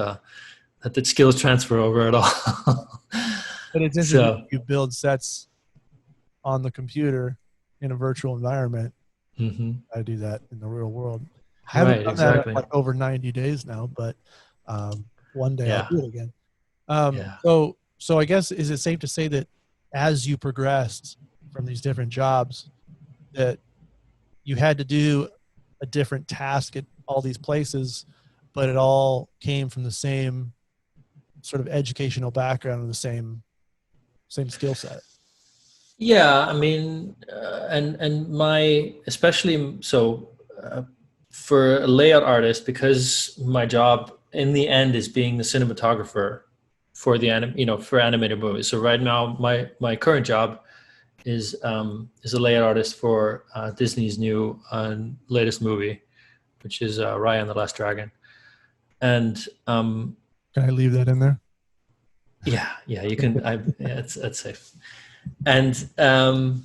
the skills transfer over at all. But it's interesting. You build sets on the computer in a virtual environment. I do that in the real world. I haven't done that in like over 90 days now, but one day I'll do it again. So I guess, is it safe to say that as you progressed from these different jobs, that you had to do a different task at all these places, but it all came from the same sort of educational background and the same skill set? Yeah, and my, especially for a layout artist, because my job in the end is being the cinematographer for for animated movies. So right now, my current job is a layout artist for Disney's new latest movie, which is Raya and the Last Dragon. And can I leave that in there? Yeah, you can. That's safe. And I've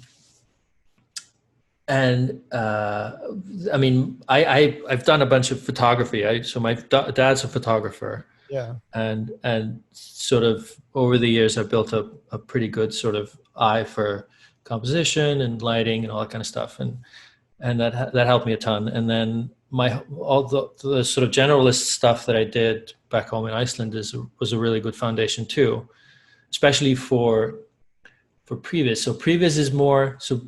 done a bunch of photography. So my dad's a photographer. Yeah. And sort of over the years, I've built up a pretty good sort of eye for composition and lighting and all that kind of stuff. And that helped me a ton. And then all the sort of generalist stuff that I did back home in Iceland was a really good foundation too, especially for PreVis. So PreVis is more, so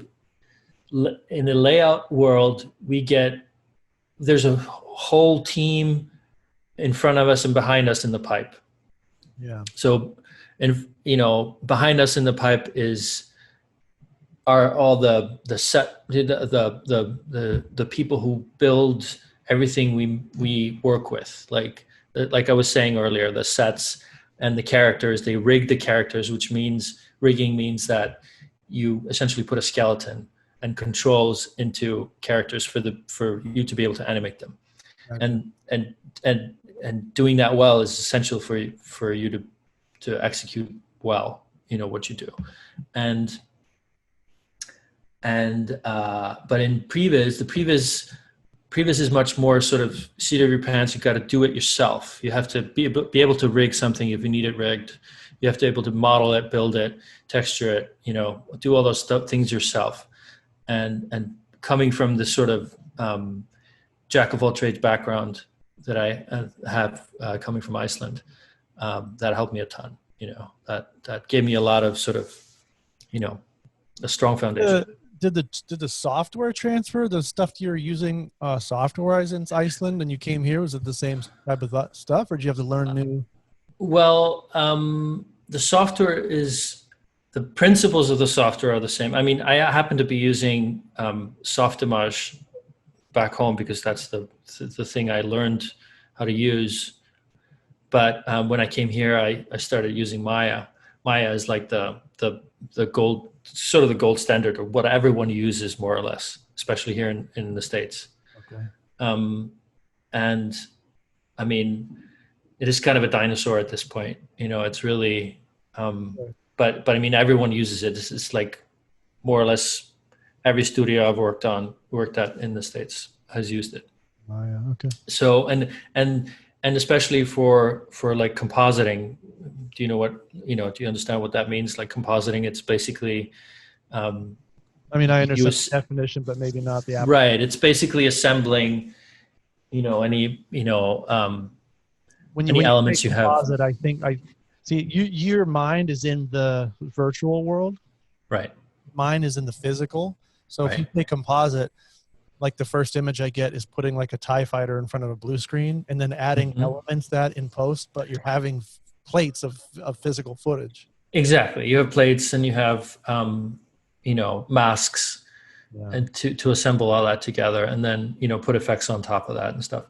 in the layout world, there's a whole team in front of us and behind us in the pipe. Yeah. So, and behind us in the pipe are all the people who build everything we work with. Like I was saying earlier, the sets and the characters, they rig the characters, which means rigging means that you essentially put a skeleton and controls into characters for you to be able to animate them. Okay. And doing that well is essential for you to execute well, what you do. But in PreVis, PreVis is much more sort of seat of your pants. You got to do it yourself. You have to be able to rig something if you need it rigged. You have to be able to model it, build it, texture it, do all those things yourself. And coming from this sort of jack of all trades background that I have coming from Iceland, that helped me a ton. That gave me a lot of sort of, a strong foundation. Did the software transfer, the stuff you're using software-wise in Iceland and you came here, was it the same type of stuff, or did you have to learn new? Well, the software the principles of the software are the same. I mean, I happen to be using Softimage back home because that's the thing I learned how to use. But when I came here, I started using Maya. Maya is like the gold, sort of the gold standard, or what everyone uses more or less, especially here in the States. Okay. And I mean, it is kind of a dinosaur at this point. It's really, but I mean, everyone uses it. It's like more or less every studio I've worked at in the States has used it. Maya, okay. So, and especially for like compositing, do you understand what that means? Like compositing, it's basically, I mean, I understand the definition, but maybe not the application. Right. It's basically assembling, any elements you have. I think your mind is in the virtual world. Right. Mine is in the physical. So if you say composite, like the first image I get is putting like a TIE fighter in front of a blue screen and then adding elements that in post, but you're having plates of physical footage. Exactly. You have plates and you have, masks, and to assemble all that together, and then, put effects on top of that and stuff.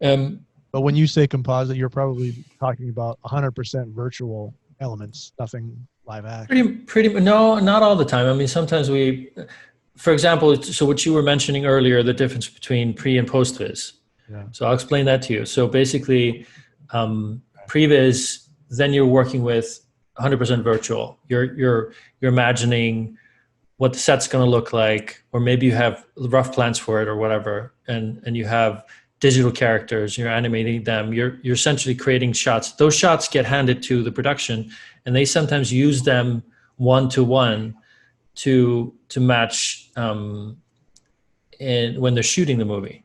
But when you say composite, you're probably talking about 100% virtual elements, nothing live action. No, not all the time. I mean, sometimes for example, so what you were mentioning earlier, the difference between pre and post viz. Yeah. So I'll explain that to you. So basically, PreVis, then you're working with 100% virtual. You're imagining what the set's going to look like, or maybe you have rough plans for it or whatever, and you have digital characters. You're animating them. You're essentially creating shots. Those shots get handed to the production, and they sometimes use them one-to-one to match when they're shooting the movie.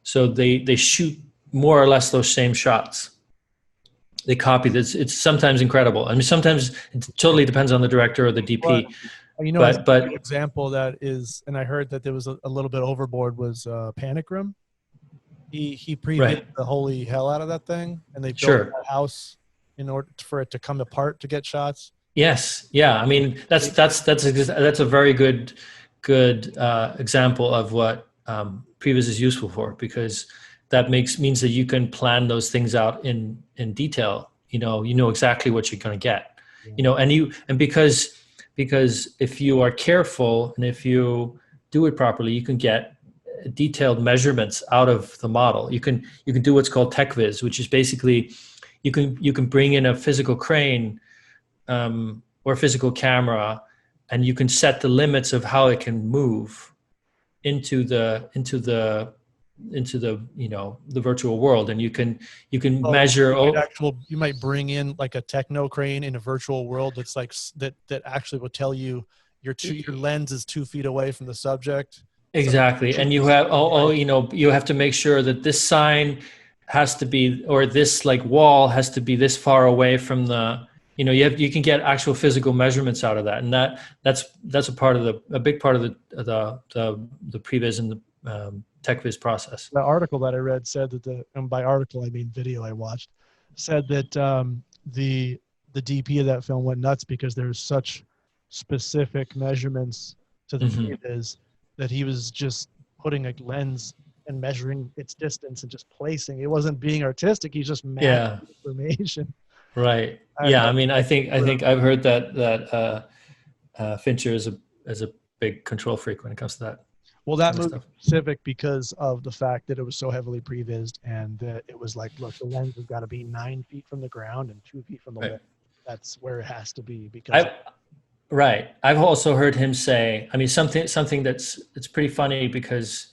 So they shoot more or less those same shots. They copy this. It's sometimes incredible. I mean, sometimes it totally depends on the director or the DP. But an example that is, and I heard that there was a little bit overboard, was Panic Room. He pre-built the holy hell out of that thing, and they built a house in order for it to come apart to get shots. Yes. Yeah. I mean, that's a very good example of what PreVis is useful for, because that means that you can plan those things out in detail. You know exactly what you're going to get. And because if you are careful and if you do it properly, you can get detailed measurements out of the model. You can do what's called TechVis, which is basically you can bring in a physical crane or a physical camera, and you can set the limits of how it can move into the the virtual world, and you can measure. You might bring in like a techno crane in a virtual world that's like that actually will tell you your lens is 2 feet away from the subject. Exactly. And you have you have to make sure that this sign has to be, or this like wall has to be this far away from the, you can get actual physical measurements out of that. And that's a big part of the PreVis and PreVis process. The article that I read said that and by article I mean video I watched, said that the DP of that film went nuts because there's such specific measurements to the PreVis that he was just putting a lens and measuring its distance and just placing. It wasn't being artistic. He's just matching information. Right. Yeah. I mean, I think I've heard that Fincher is a big control freak when it comes to that. Well, that movie specific because of the fact that it was so heavily prevised, and that it was like, look, the lens has got to be 9 feet from the ground and 2 feet from the wall. That's where it has to be because. Right. I've also heard him say, I mean, something it's pretty funny because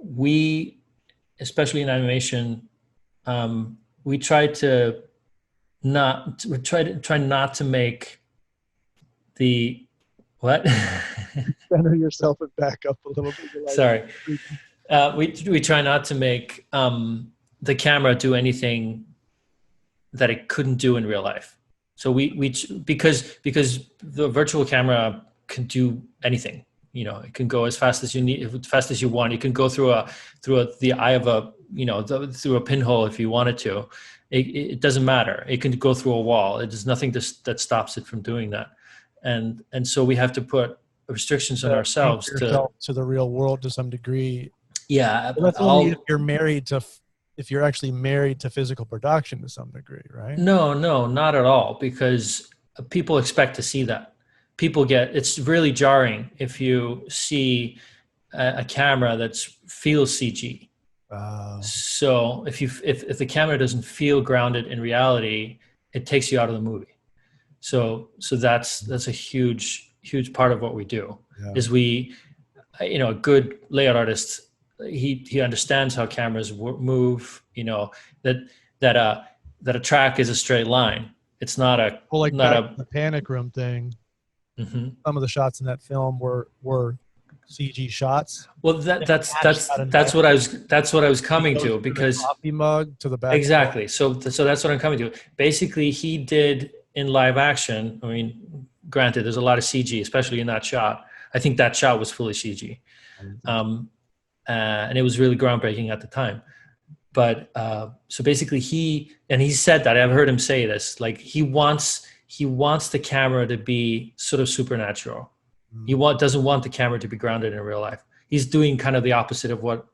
we, especially in animation, we try not to make the what? Center yourself and back up a little bit. Sorry. We try not to make the camera do anything that it couldn't do in real life. So because the virtual camera can do anything. You know, it can go as fast as you need, as fast as you want. You can go through the eye of a, through a pinhole if you wanted to. It doesn't matter. It can go through a wall. There's nothing that stops it from doing that. And so we have to put restrictions on ourselves to the real world to some degree. Yeah, but that's only if you're actually married to physical production to some degree, right? No, not at all, because people expect to see that. It's really jarring if you see a camera that feels CG. So if the camera doesn't feel grounded in reality, it takes you out of the movie. So that's a huge part of what we do. Is we, a good layout artist, he understands how cameras move. That a track is a straight line. It's not a the panic room thing. Mm-hmm. Some of the shots in that film were CG shots. Well, that's what I was coming to, because the coffee mug to the back. Exactly. So that's what I'm coming to. Basically, he did in live action. I mean, granted, there's a lot of CG, especially in that shot. I think that shot was fully CG, and it was really groundbreaking at the time. But so basically, he said that, I've heard him say this, like he wants the camera to be sort of supernatural. He doesn't want the camera to be grounded in real life. He's doing kind of the opposite of what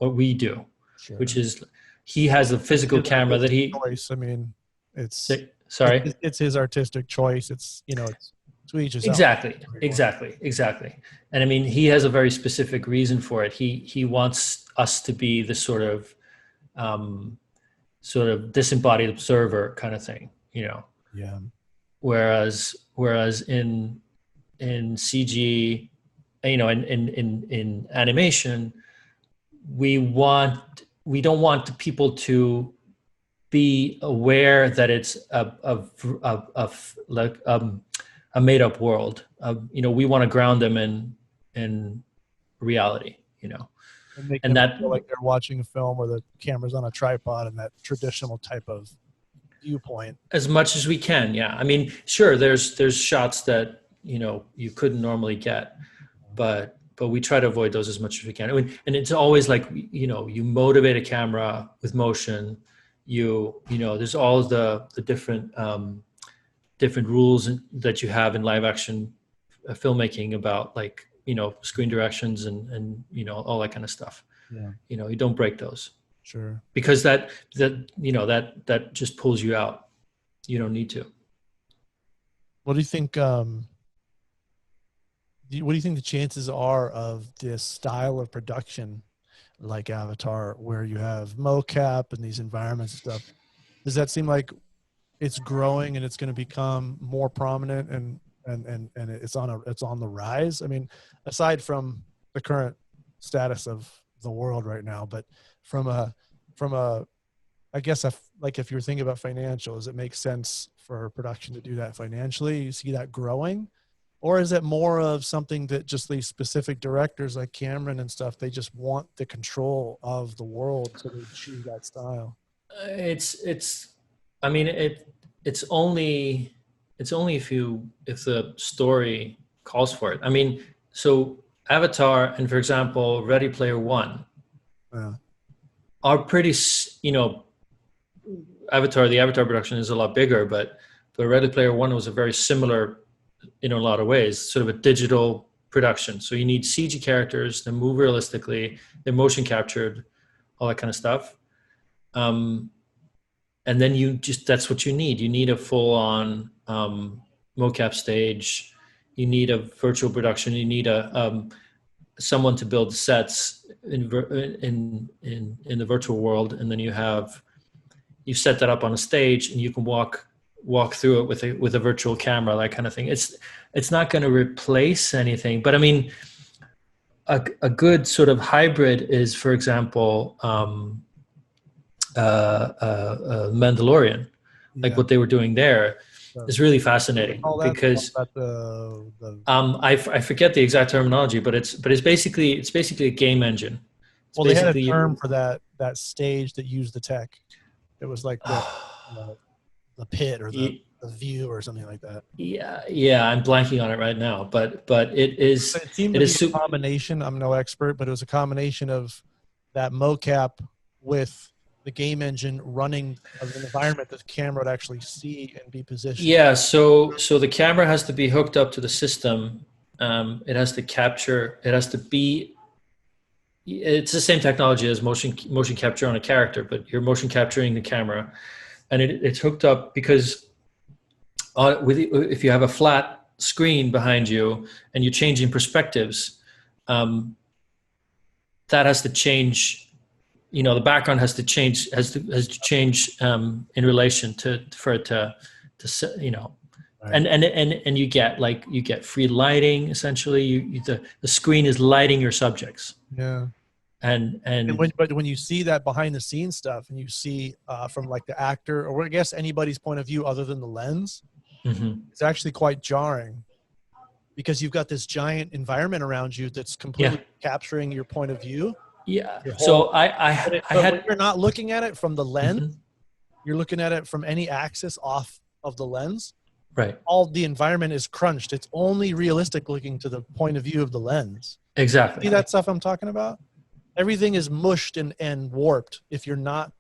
we do, which is he has a physical camera that he. Choice. I mean, it's his artistic choice. It's it's to each his own. Exactly. And I mean, he has a very specific reason for it. He wants us to be the sort of disembodied observer kind of thing, Yeah. Whereas in CG, in animation, we don't want people to be aware that it's a made up world. We want to ground them in reality, and make them feel like they're watching a film where the camera's on a tripod and that traditional type of viewpoint. As much as we can, yeah. I mean, sure, there's shots that you couldn't normally get, but we try to avoid those as much as we can. I mean, and it's always like you motivate a camera with motion. There's all the different rules that you have in live action filmmaking about, like screen directions and all that kind of stuff. You don't break those. Sure. Because that just pulls you out. You don't need to. What do you think? What do you think the chances are of this style of production, like Avatar, where you have mocap and these environments and stuff? Does that seem like it's growing and it's going to become more prominent and it's on the rise? I mean, aside from the current status of the world right now, but from a I guess if you're thinking about financial, does it make sense for production to do that financially? You see that growing, or is it more of something that just these specific directors like Cameron and stuff, they just want the control of the world, so they choose that style? It's only if the story calls for it. I mean, so Avatar and, for example, Ready Player One Yeah. are pretty, you know, the Avatar production is a lot bigger, but Ready Player One was a very similar in a lot of ways, sort of a digital production. So you need CG characters that move realistically, they're motion captured, all that kind of stuff. And then that's what you need. You need a full on mocap stage. You need a virtual production. You need someone to build sets in the virtual world. And then you set that up on a stage and you can walk through it with a virtual camera, that kind of thing. It's not going to replace anything, but I mean, a good sort of hybrid is, for example, Mandalorian, like what they were doing there is really fascinating because I forget the exact terminology, but it's basically a game engine. Well, they had a term for that stage that used the tech. It was like the pit or the view or something like that. Yeah, I'm blanking on it right now, but it seemed to be a combination. I'm no expert, but it was a combination of that mocap with the game engine running of an environment that the camera would actually see and be positioned. Yeah, so the camera has to be hooked up to the system. It has to capture. It has to be. It's the same technology as motion capture on a character, but you're motion capturing the camera, and it's hooked up because if you have a flat screen behind you and you're changing perspectives, that has to change. You know, the background has to change in relation for it to you know, right. and you get free lighting essentially. The screen is lighting your subjects. Yeah. But when you see that behind the scenes stuff and you see from like the actor or I guess anybody's point of view other than the lens, it's actually quite jarring because you've got this giant environment around you that's completely capturing your point of view. Yeah. So you're not looking at it from the lens. You're looking at it from any axis off of the lens. Right. All the environment is crunched. It's only realistic looking to the point of view of the lens. Exactly. See that stuff I'm talking about? Everything is mushed and warped if you're not.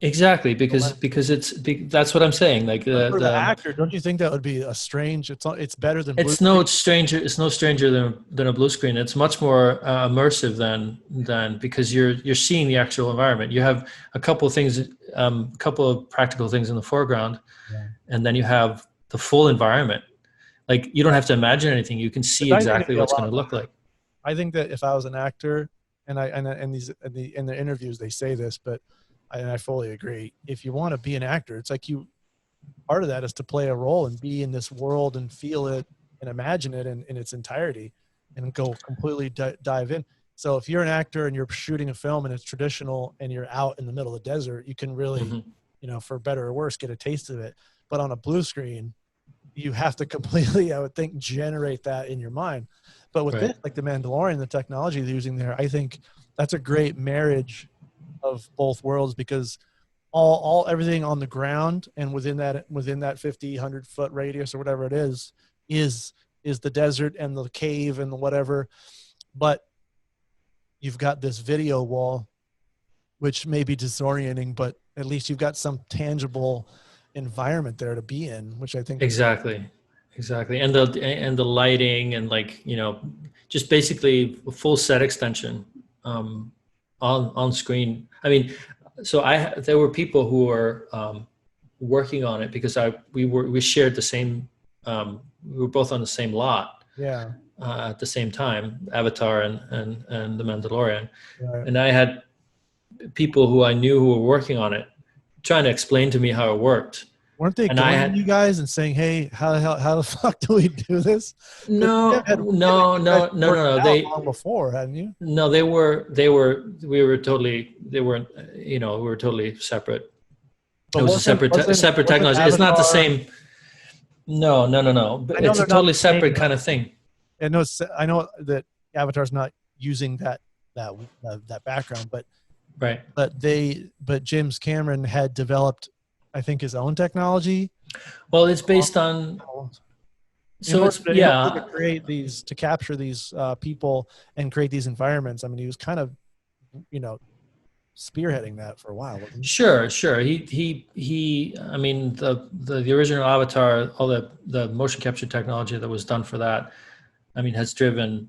Exactly, because that's what I'm saying. Like for the actor, don't you think that would be a strange? It's better than. It's no stranger than a blue screen. It's much more immersive than because you're seeing the actual environment. You have a couple of things, couple of practical things in the foreground, and then you have the full environment. Like you don't have to imagine anything. You can see exactly what it's going to look like. I think that if I was an actor, and in the interviews they say this, but I fully agree. If you want to be an actor, it's like part of that is to play a role and be in this world and feel it and imagine it in its entirety and go completely dive in. So if you're an actor and you're shooting a film and it's traditional and you're out in the middle of the desert, you can really, you know, for better or worse, get a taste of it. But on a blue screen, you have to completely, I would think, generate that in your mind. But with this, like the Mandalorian, the technology they're using there, I think that's a great marriage of both worlds because everything on the ground and within that 50, 100 foot radius or whatever it is the desert and the cave and the whatever. But you've got this video wall, which may be disorienting, but at least you've got some tangible environment there to be in, which I think exactly. And the lighting and like, you know, just basically a full set extension on screen. I mean, so there were people who were working on it because we shared the same. We were both on the same lot. Yeah. At the same time, Avatar and the Mandalorian, right. And I had people who I knew who were working on it, trying to explain to me how it worked. Weren't they going to you guys and saying, "Hey, how the fuck do we do this?" No. They long before, hadn't you? No, we were totally. They weren't. You know, we were totally separate. But it was a separate technology. It's not the same. No. But it's a totally separate kind of thing. I know that Avatar's not using that background, but right. But James Cameron had developed, I think, his own technology. Well, it's based on So it's, in order to yeah, create these, to capture these people and create these environments. I mean, he was kind of, you know, spearheading that for a while, wasn't he? sure. I mean, the original Avatar, all the motion capture technology that was done for that, I mean, has driven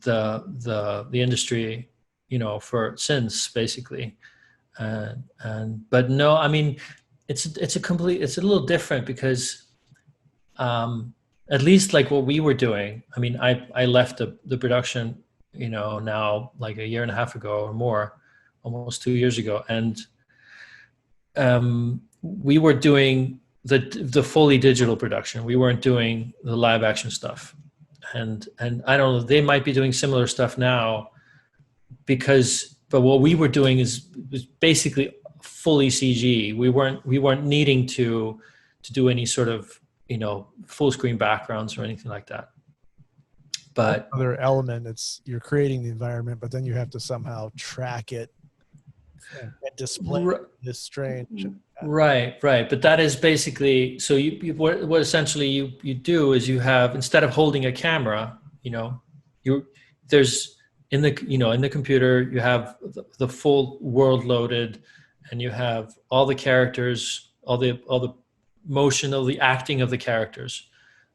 the industry, you know, for since basically. But no, I mean, it's a little different because at least like what we were doing. I mean, I left the production, you know, now like a year and a half ago or more, almost 2 years ago, and we were doing the fully digital production. We weren't doing the live action stuff, and I don't know. They might be doing similar stuff now because, but what we were doing was basically fully CG. We weren't needing to do any sort of, you know, full screen backgrounds or anything like that. But Another element, it's you're creating the environment, but then you have to somehow track it and display this strange. right. But that is basically, so what essentially you do is you have, instead of holding a camera, you know, there's in the, you know, in the computer you have the full world loaded, and you have all the characters, all the motion, all the acting of the characters.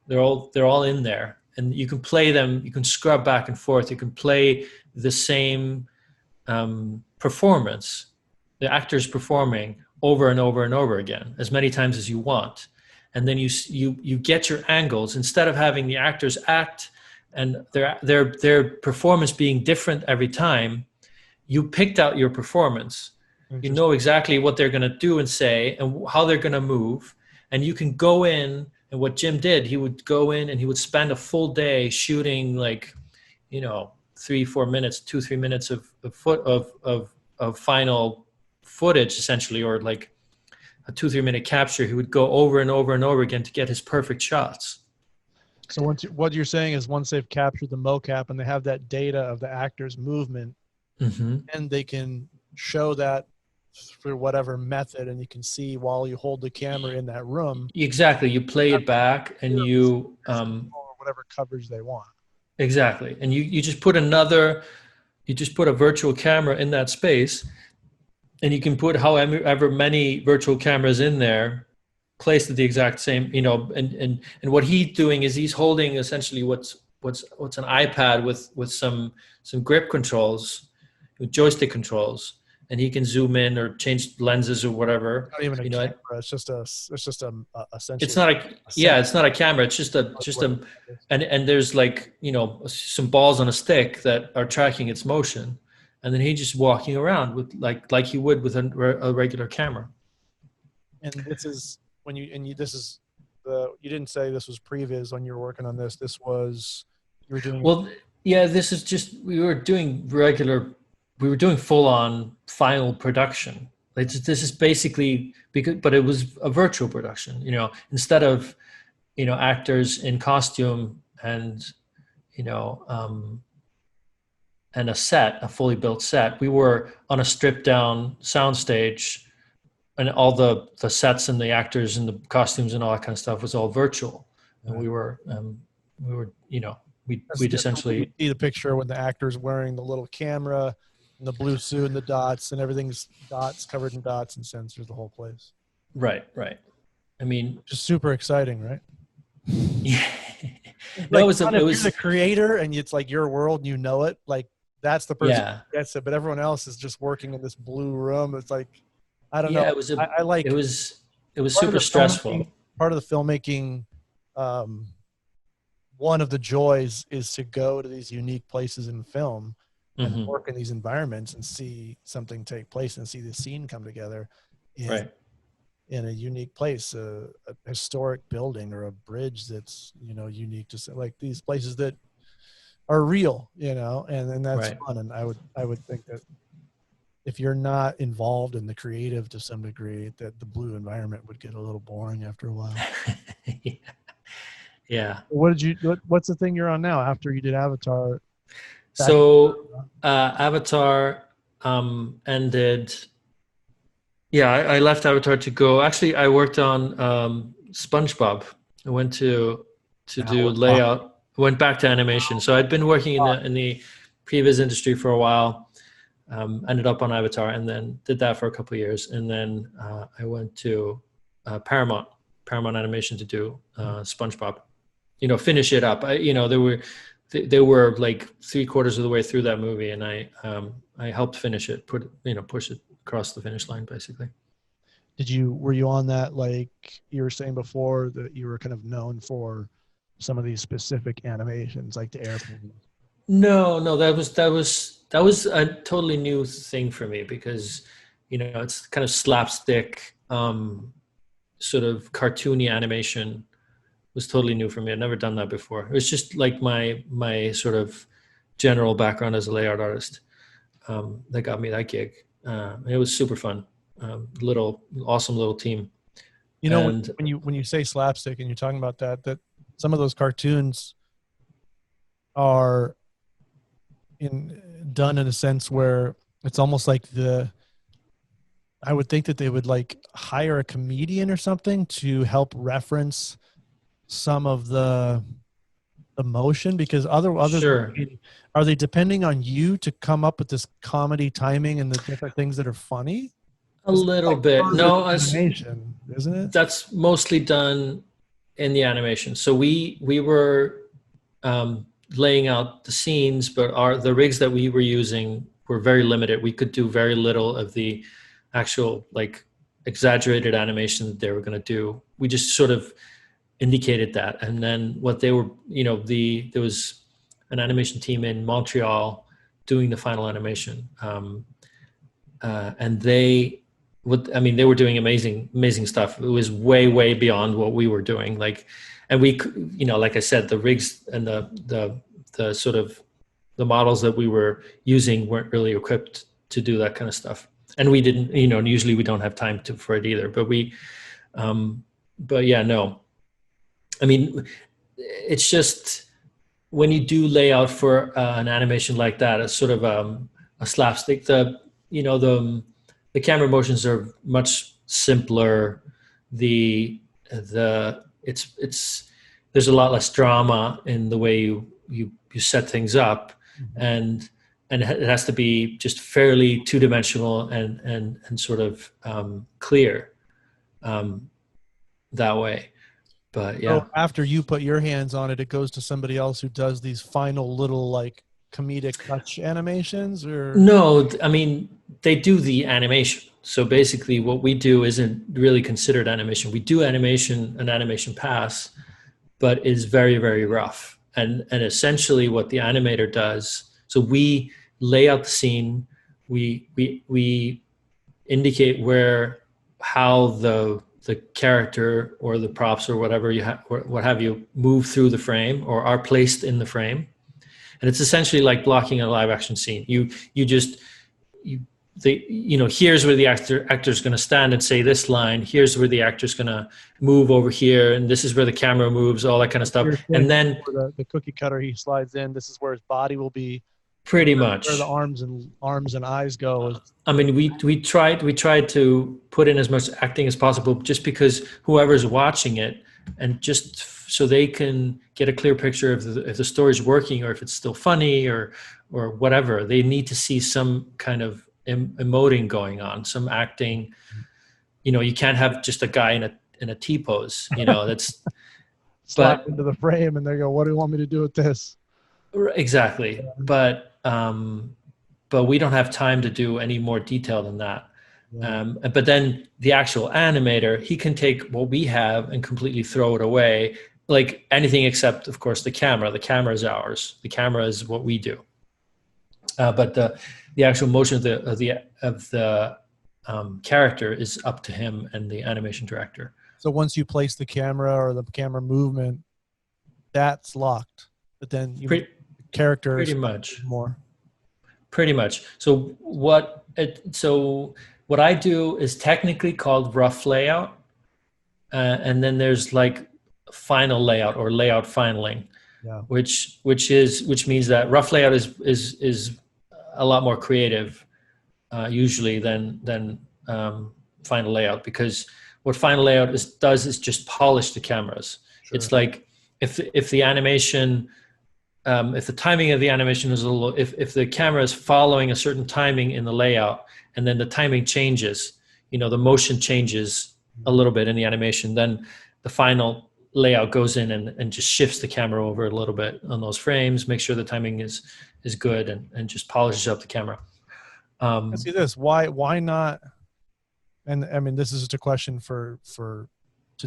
They're all in there, and you can play them. You can scrub back and forth. You can play the same performance, the actors performing over and over and over again, as many times as you want. And then you get your angles, instead of having the actors act and their performance being different every time. You picked out your performance. You know exactly what they're going to do and say and how they're going to move. And you can go in, and what Jim did, he would go in and he would spend a full day shooting, like, you know, 3-4 minutes, 2-3 minutes of final footage, essentially, or like a 2-3 minute capture. He would go over and over and over again to get his perfect shots. So what you're saying is, once they've captured the mocap and they have that data of the actor's movement, and they can show that through whatever method, and you can see while you hold the camera in that room. Exactly. You play it back, and you whatever coverage they want. exactly. And you just put a virtual camera in that space, and you can put however many virtual cameras in there, placed at the exact same, you know, and what he's doing is he's holding essentially what's an iPad with some grip controls, with joystick controls, and he can zoom in or change lenses or whatever. Not even a camera. It's just essentially. It's not it's not a camera. It's just and there's, like, you know, some balls on a stick that are tracking its motion, and then he's just walking around with like he would with a regular camera. And this is you didn't say this was PreVis when you were working on this. This was, you were doing. Well, yeah, this is just, we were doing full on final production. This is basically but it was a virtual production, you know, instead of, you know, actors in costume and, you know, and a fully built set. We were on a stripped down soundstage, and all the sets and the actors and the costumes and all that kind of stuff was all virtual. And we were, you know, we'd essentially see the picture when the actor's wearing the little camera and the blue suit and the dots, and everything's dots, covered in dots and sensors, the whole place. Right. I mean, just super exciting, right? Yeah. No, it was the creator, and it's like your world and you know it. Like, that's the person who gets it, but everyone else is just working in this blue room. It's like, I don't know. It was super stressful. Part of the filmmaking, one of the joys is to go to these unique places in film and work in these environments and see something take place and see the scene come together in a unique place, a historic building or a bridge that's, you know, unique to, like, these places that are real, you know, and that's fun. And I would think that if you're not involved in the creative to some degree, that the blue environment would get a little boring after a while. Yeah. What's the thing you're on now after you did Avatar? So Avatar ended. Yeah, I left Avatar to go. Actually, I worked on SpongeBob. I went to to Now do we're talking. layout. Went back to animation. So I'd been working in the PreVis industry for a while. Ended up on Avatar, and then did that for a couple of years, and then I went to Paramount Animation to do SpongeBob. Finish it up. They were like 3/4 of the way through that movie, and I helped finish it, push it across the finish line, basically. Were you on that, like you were saying before, that you were kind of known for some of these specific animations, like the airplane? No, that was a totally new thing for me, because it's kind of slapstick, sort of cartoony animation was totally new for me. I'd never done that before. It was just like my sort of general background as a layout artist that got me that gig. It was super fun. Awesome little team. When you say slapstick and you're talking about that some of those cartoons are done in a sense where it's almost like I would think that they would like hire a comedian or something to help reference some of the motion, because Sure. Are they depending on you to come up with this comedy timing and the different things that are funny? A little bit. No, animation, isn't it? That's mostly done in the animation. So we were laying out the scenes, but the rigs that we were using were very limited. We could do very little of the actual like exaggerated animation that they were going to do. We just sort of indicated that, and then what they were, there was an animation team in Montreal doing the final animation, and they were doing amazing stuff. It was way beyond what we were doing. And we, like I said, the rigs and the sort of the models that we were using weren't really equipped to do that kind of stuff. And we didn't, usually we don't have time for it either. But yeah, no. I mean, it's just when you do layout for an animation like that, it's sort of a slapstick. The camera motions are much simpler. There's a lot less drama in the way you set things up, and it has to be just fairly two-dimensional and sort of clear that way. But yeah. So after you put your hands on it, it goes to somebody else who does these final little like comedic touch animations, or? No, I mean, they do the animation. So basically what we do isn't really considered animation. We do an animation pass, but is very, very rough. And essentially what the animator does, so we lay out the scene, we indicate how the character or the props or whatever what have you move through the frame or are placed in the frame. And it's essentially like blocking a live action scene. Here's where the actor's going to stand and say this line. Here's where the actor's going to move over here, and this is where the camera moves, all that kind of stuff. And then the cookie cutter, he slides in. This is where his body will be. Pretty much where the arms and eyes go. I mean, we tried to put in as much acting as possible, just because whoever's watching it, and just so they can get a clear picture of if the story's working or if it's still funny or whatever. They need to see some kind of emoting going on, some acting. You can't have just a guy in a T pose. That's slap into the frame and they go, "What do you want me to do with this?" Exactly, yeah. But we don't have time to do any more detail than that. Yeah. But then the actual animator, he can take what we have and completely throw it away, like anything except, of course, the camera. The camera is ours. The camera is what we do. But the actual motion of the character is up to him and the animation director. So once you place the camera or the camera movement, that's locked. But then character pretty much more. Pretty much. So what I do is technically called rough layout, and then there's like final layout or layout finaling, yeah. which means that rough layout is a lot more creative usually than final layout, because what final layout does is just polish the cameras. Sure. It's like if the animation, if the timing of the animation is a little, if the camera is following a certain timing in the layout, and then the timing changes, the motion changes a little bit in the animation, then the final layout goes in and just shifts the camera over a little bit on those frames, make sure the timing is good, and just polishes up the camera. Let's see this. Why not? And I mean, this is just a question to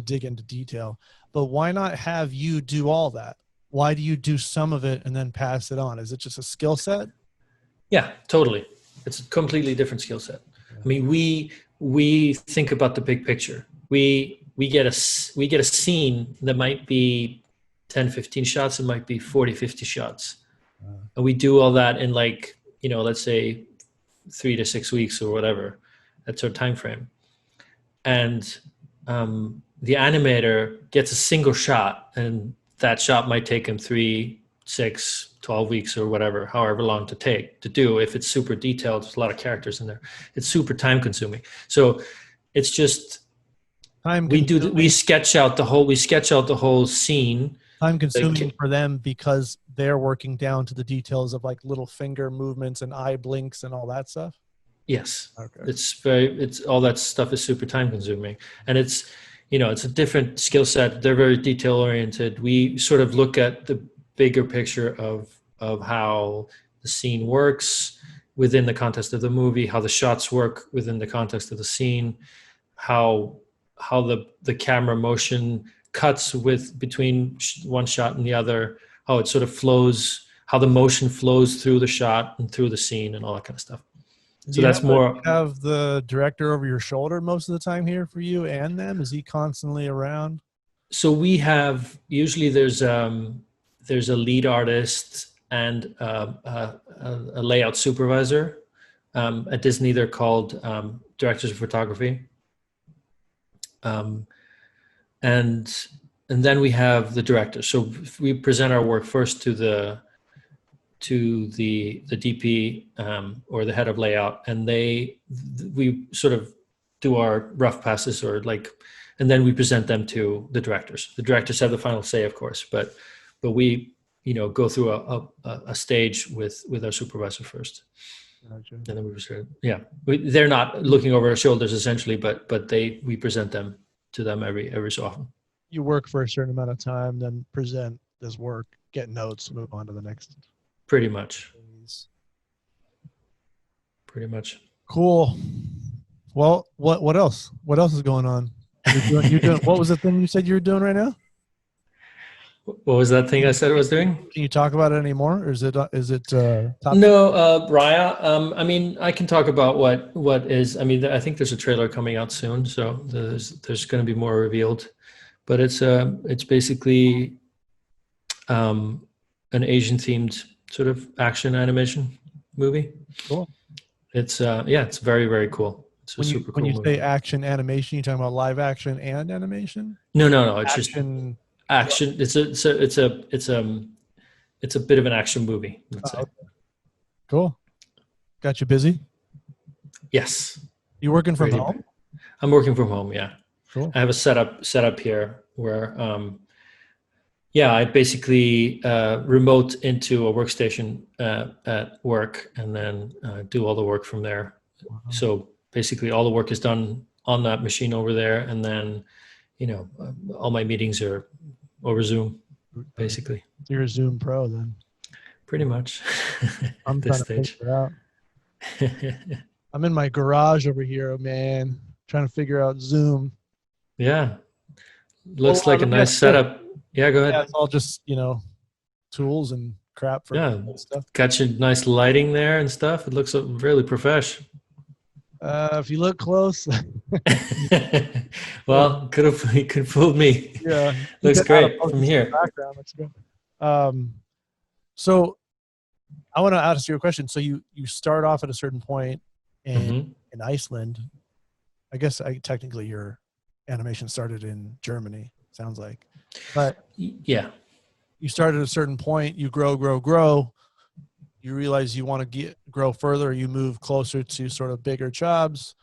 dig into detail, but why not have you do all that? Why do you do some of it and then pass it on? Is it just a skill set? Yeah, totally. It's a completely different skill set. I mean, we think about the big picture. We get a scene that might be 10, 15 shots. It might be 40, 50 shots. And we do all that in like, let's say 3 to 6 weeks or whatever. That's our time frame. And the animator gets a single shot, and that shot might take him 3, 6, 12 weeks or whatever, however long to do. If it's super detailed, there's a lot of characters in there. It's super time consuming. So it's just we sketch out the whole scene. Time consuming for them because they're working down to the details of like little finger movements and eye blinks and all that stuff. Yes. Okay. It's all that stuff is super time consuming, and it's a different skill set. They're very detail oriented. We sort of look at the bigger picture of how the scene works within the context of the movie, how the shots work within the context of the scene, how the camera motion cuts between one shot and the other, how it sort of flows, how the motion flows through the shot and through the scene, and all that kind of stuff. So that's more. Have the director over your shoulder most of the time here for you and them? Is he constantly around? So we have, usually there's a lead artist and a layout supervisor. At Disney, they're called directors of photography. And then we have the director. So we present our work first to the DP or the head of layout, and we sort of do our rough passes and then we present them to the directors. The directors have the final say, of course, but we go through a stage with our supervisor first. Gotcha. And then we present. Yeah, they're not looking over our shoulders essentially, but we present them to them every so often. You work for a certain amount of time, then present this work, get notes, move on to the next. Pretty much. Cool. Well, what else? What else is going on? You're doing. What was the thing you said you were doing right now? What was that thing I said I was doing? Can you talk about it anymore, or is it? No, Raya. I mean, I can talk about what is. I mean, I think there's a trailer coming out soon, so there's going to be more revealed. But it's basically an Asian themed sort of action animation movie. Cool. It's it's very, very cool. It's a super cool movie. When you say action animation, you talking about live action and animation? No. It's action. Action. It's a bit of an action movie. Let's say. Okay. Cool. Got you busy? Yes. You working from home? I'm working from home. Yeah. Cool. I have a setup here where I basically remote into a workstation at work, and then do all the work from there. Wow. So basically all the work is done on that machine over there, and then all my meetings are over Zoom, basically. So you're a Zoom pro then? Pretty much. I'm trying to figure it out. I'm in my garage over here, man, trying to figure out Zoom. Yeah. Looks like a nice setup. Yeah, go ahead. Yeah, it's all just, tools and crap for stuff. Got your nice lighting there and stuff. It looks really professional. If you look close. Well, could have fooled me. Yeah. Looks great from here. Background looks good. So I want to ask you a question. So you start off at a certain point in Iceland. I guess technically your animation started in Germany, sounds like. But yeah, you start at a certain point, you grow. You realize you want to grow further. You move closer to sort of bigger jobs.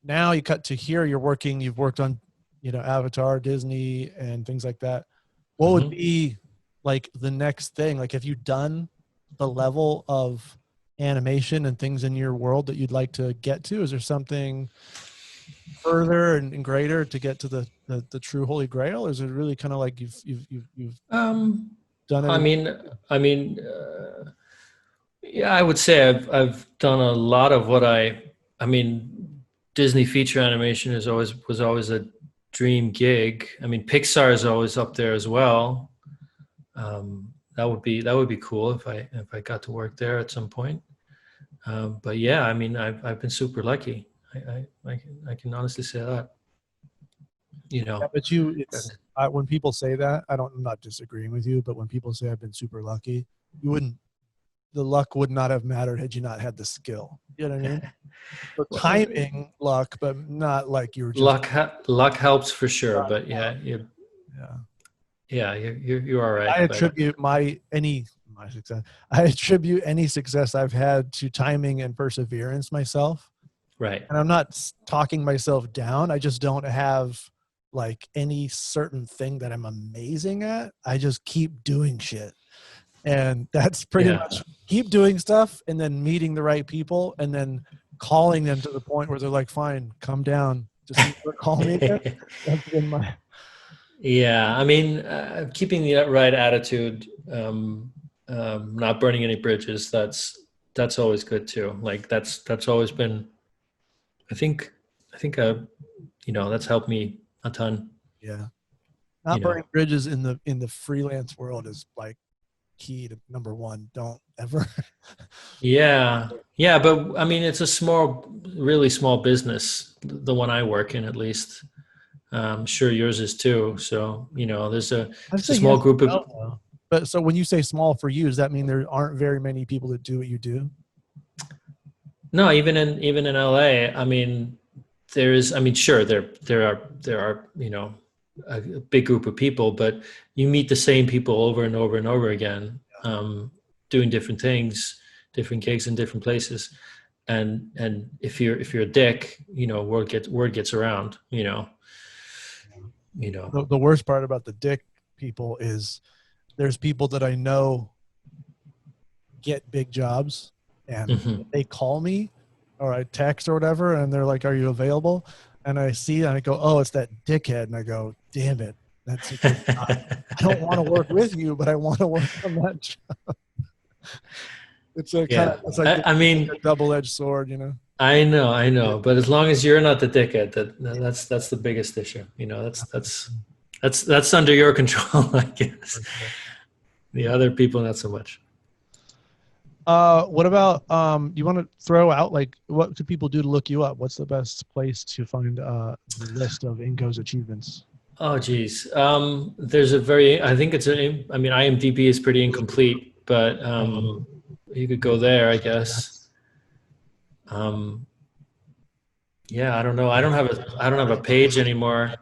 Now you cut to here. You've worked on, Avatar, Disney, and things like that. what would be like the next thing? Like, have you done the level of animation and things in your world that you'd like to get to? Is there something further and greater to get to the true holy grail? Or is it really kind of like you've done I everything? mean, yeah, I would say I've done a lot of what I mean, Disney feature animation was always a dream gig. I mean, Pixar is always up there as well. That would be cool if I got to work there at some point. But yeah, I mean, I've been super lucky. I can honestly say that. You Yeah, know, but when people say that, I'm not disagreeing with you, but when people say I've been super lucky, the luck would not have mattered had you not had the skill. You know what I mean? So timing, luck, but not like you were just luck helps for sure. But yeah. you're all right. I attribute my success. I attribute any success I've had to timing and perseverance myself. Right. And I'm not talking myself down. I just don't have like any certain thing that I'm amazing at. I just keep doing shit. And that's pretty much keep doing stuff and then meeting the right people and then calling them to the point where they're like, fine, come down. Just call me again. That's been my. Yeah. I mean, keeping the right attitude, not burning any bridges. That's always good too. Like that's always been, I think, that's helped me a ton. Yeah. Not burning bridges in the freelance world is like key to number one. Don't ever. Yeah. But I mean, it's a really small business, the one I work in, at least. I'm sure yours is too. So, there's a small group of. But so when you say small for you, does that mean there aren't very many people that do what you do? No, even in LA, I mean, sure, there are, a big group of people, but you meet the same people over and over and over again, doing different things, different gigs in different places. And if you're a dick, word gets around, The worst part about the dick people is there's people that I know get big jobs and they call me or I text or whatever and they're like, are you available? And I see and I go, oh, it's that dickhead. And I go, damn it. That's a good job. I don't want to work with you, but I want to work on that job. It's like a double-edged sword, I know, but as long as you're not the dickhead, that's the biggest issue. That's under your control, I guess. The other people, not so much. What about you want to throw out like what could people do to look you up? What's the best place to find the list of Ingo's achievements? Oh geez. There's I think IMDb is pretty incomplete, but you could go there, I guess. Yeah, I don't know. I don't have a page anymore.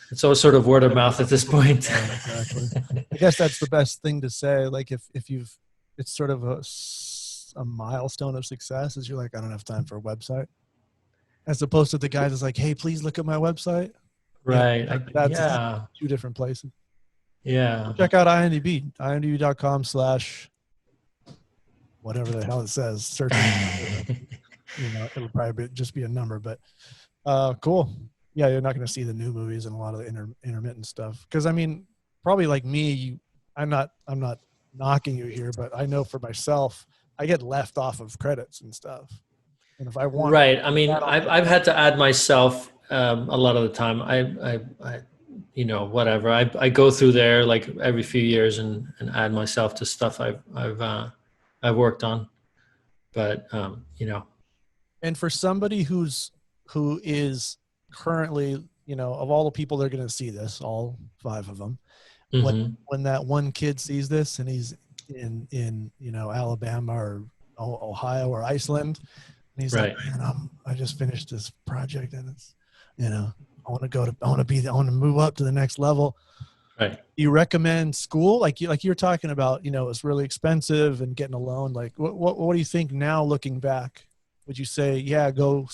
It's all sort of word of mouth at this point. Yeah, exactly. I guess that's the best thing to say. Like if it's sort of a milestone of success is you're like, I don't have time for a website. As opposed to the guy that's like, hey, please look at my website. Right. That's two different places. Yeah. Check out IMDb, imdb.com/ whatever the hell it says. Search. It'll probably just be a number, but cool. Yeah, you're not going to see the new movies and a lot of the intermittent stuff. Because I mean, probably like me, I'm not knocking you here, but I know for myself, I get left off of credits and stuff. And if I want, right. I mean, I've had to add myself a lot of the time. I whatever. I go through there like every few years and add myself to stuff I've worked on. But And for somebody who is currently, of all the people that are going to see this, all 5 of them, when that one kid sees this and he's in Alabama or Ohio or Iceland, and he's like, man, I just finished this project and it's, I want to move up to the next level. Right. You recommend school? Like you're talking about, it's really expensive and getting a loan. Like what do you think now looking back? Would you say, yeah, go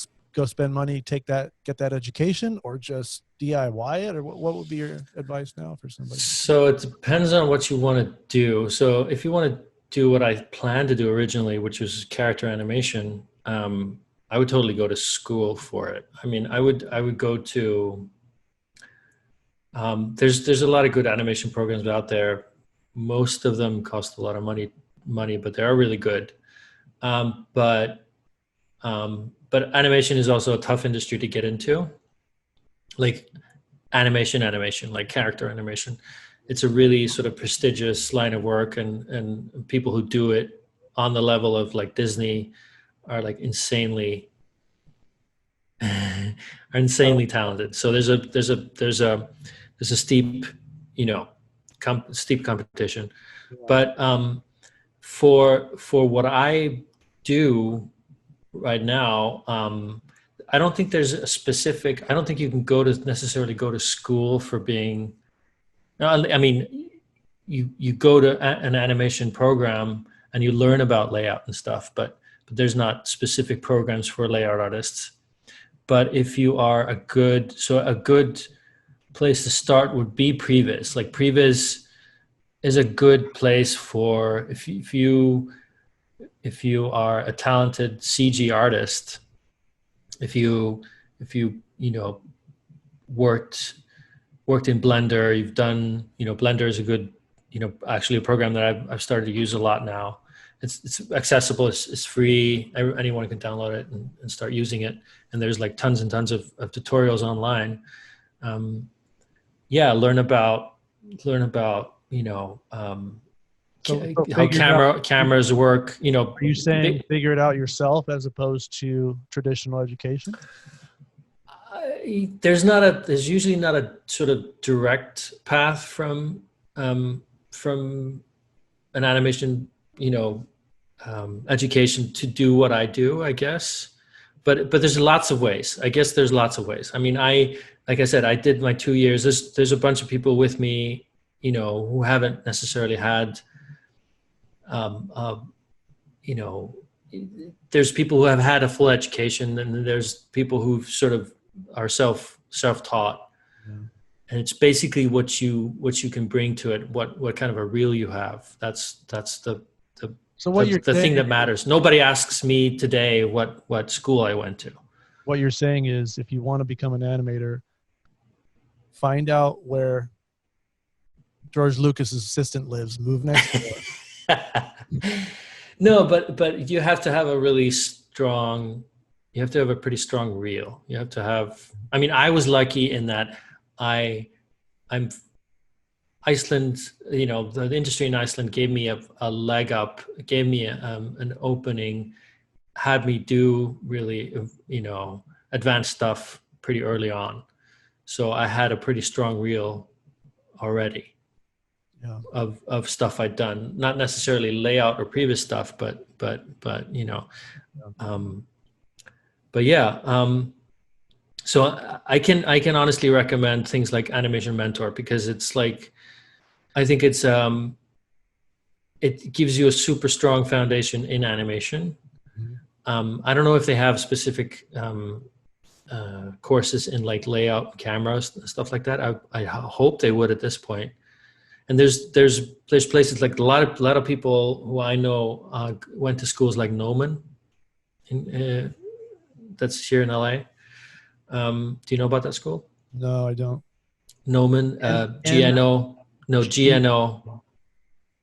spend money, get that education, or just DIY it, or what would be your advice now for somebody? So it depends on what you want to do. So if you want to do what I planned to do originally, which was character animation, I would totally go to school for it. I mean, I would go to. There's a lot of good animation programs out there. Most of them cost a lot of money, but they are really good. But animation is also a tough industry to get into. Like animation, like character animation. It's a really sort of prestigious line of work, and people who do it on the level of like Disney are like insanely talented. So there's a steep, steep competition. But for what I do right now, I don't think there's a specific. I don't think you can necessarily go to school for being. I mean, you go to an animation program and you learn about layout and stuff, but there's not specific programs for layout artists. But if you are a good place to start would be PreVis. Like PreVis is a good place for if you are a talented CG artist. If you worked in Blender, you've done, Blender is a good, actually a program that I've started to use a lot now. It's accessible, it's free, anyone can download it and start using it. And there's like tons and tons of tutorials online. Learn about how cameras work. Are you saying figure it out yourself as opposed to traditional education? There's usually not a sort of direct path from an animation, education to do what I do, I guess. But there's lots of ways. I guess there's lots of ways. I mean, like I said, I did my 2 years. There's a bunch of people with me, who haven't necessarily had, there's people who have had a full education, and there's people who sort of are self-taught. Yeah. And it's basically what you can bring to it, what kind of a reel you have. That's the thing that matters. Nobody asks me today what school I went to. What you're saying is, if you want to become an animator, find out where George Lucas's assistant lives, move next door. No, but you have to have a really strong. You have to have a pretty strong reel. You have to have. I mean, I was lucky in that I'm Iceland. The industry in Iceland gave me a leg up. Gave me an opening. Had me do really advanced stuff pretty early on. So I had a pretty strong reel already. Yeah. Of stuff I'd done, not necessarily layout or previous stuff, but so I can honestly recommend things like Animation Mentor, because it's like, I think it's it gives you a super strong foundation in animation. Mm-hmm. I don't know if they have specific courses in like layout, cameras, stuff like that. I hope they would at this point. And there's places like a lot of people who I know went to schools like Noman, that's here in LA. Do you know about that school? No, I don't. Noman, GNOMON. GNOMON.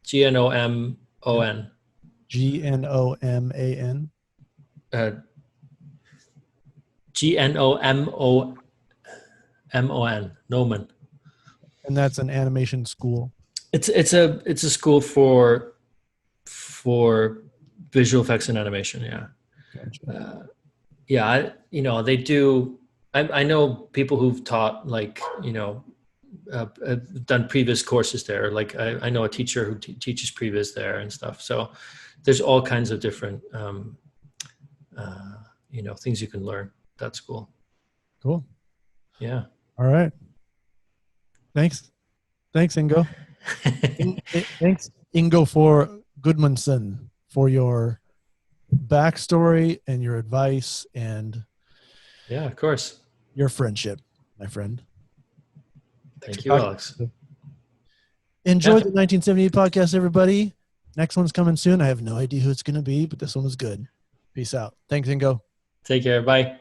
GNOMON. Noman. And that's an animation school. It's a school for visual effects and animation. Yeah. Gotcha. They do. I know people who've taught done previous courses there. Like I know a teacher who teaches previous there and stuff. So there's all kinds of different things you can learn at that school. Cool. Yeah. All right. Thanks, Ingo. Thanks, Ingo Gudmundsson, for your backstory and your advice and of course, your friendship, my friend. Thank you, Alex. Enjoy the 1978 podcast, everybody. Next one's coming soon. I have no idea who it's going to be, but this one was good. Peace out. Thanks, Ingo. Take care. Bye.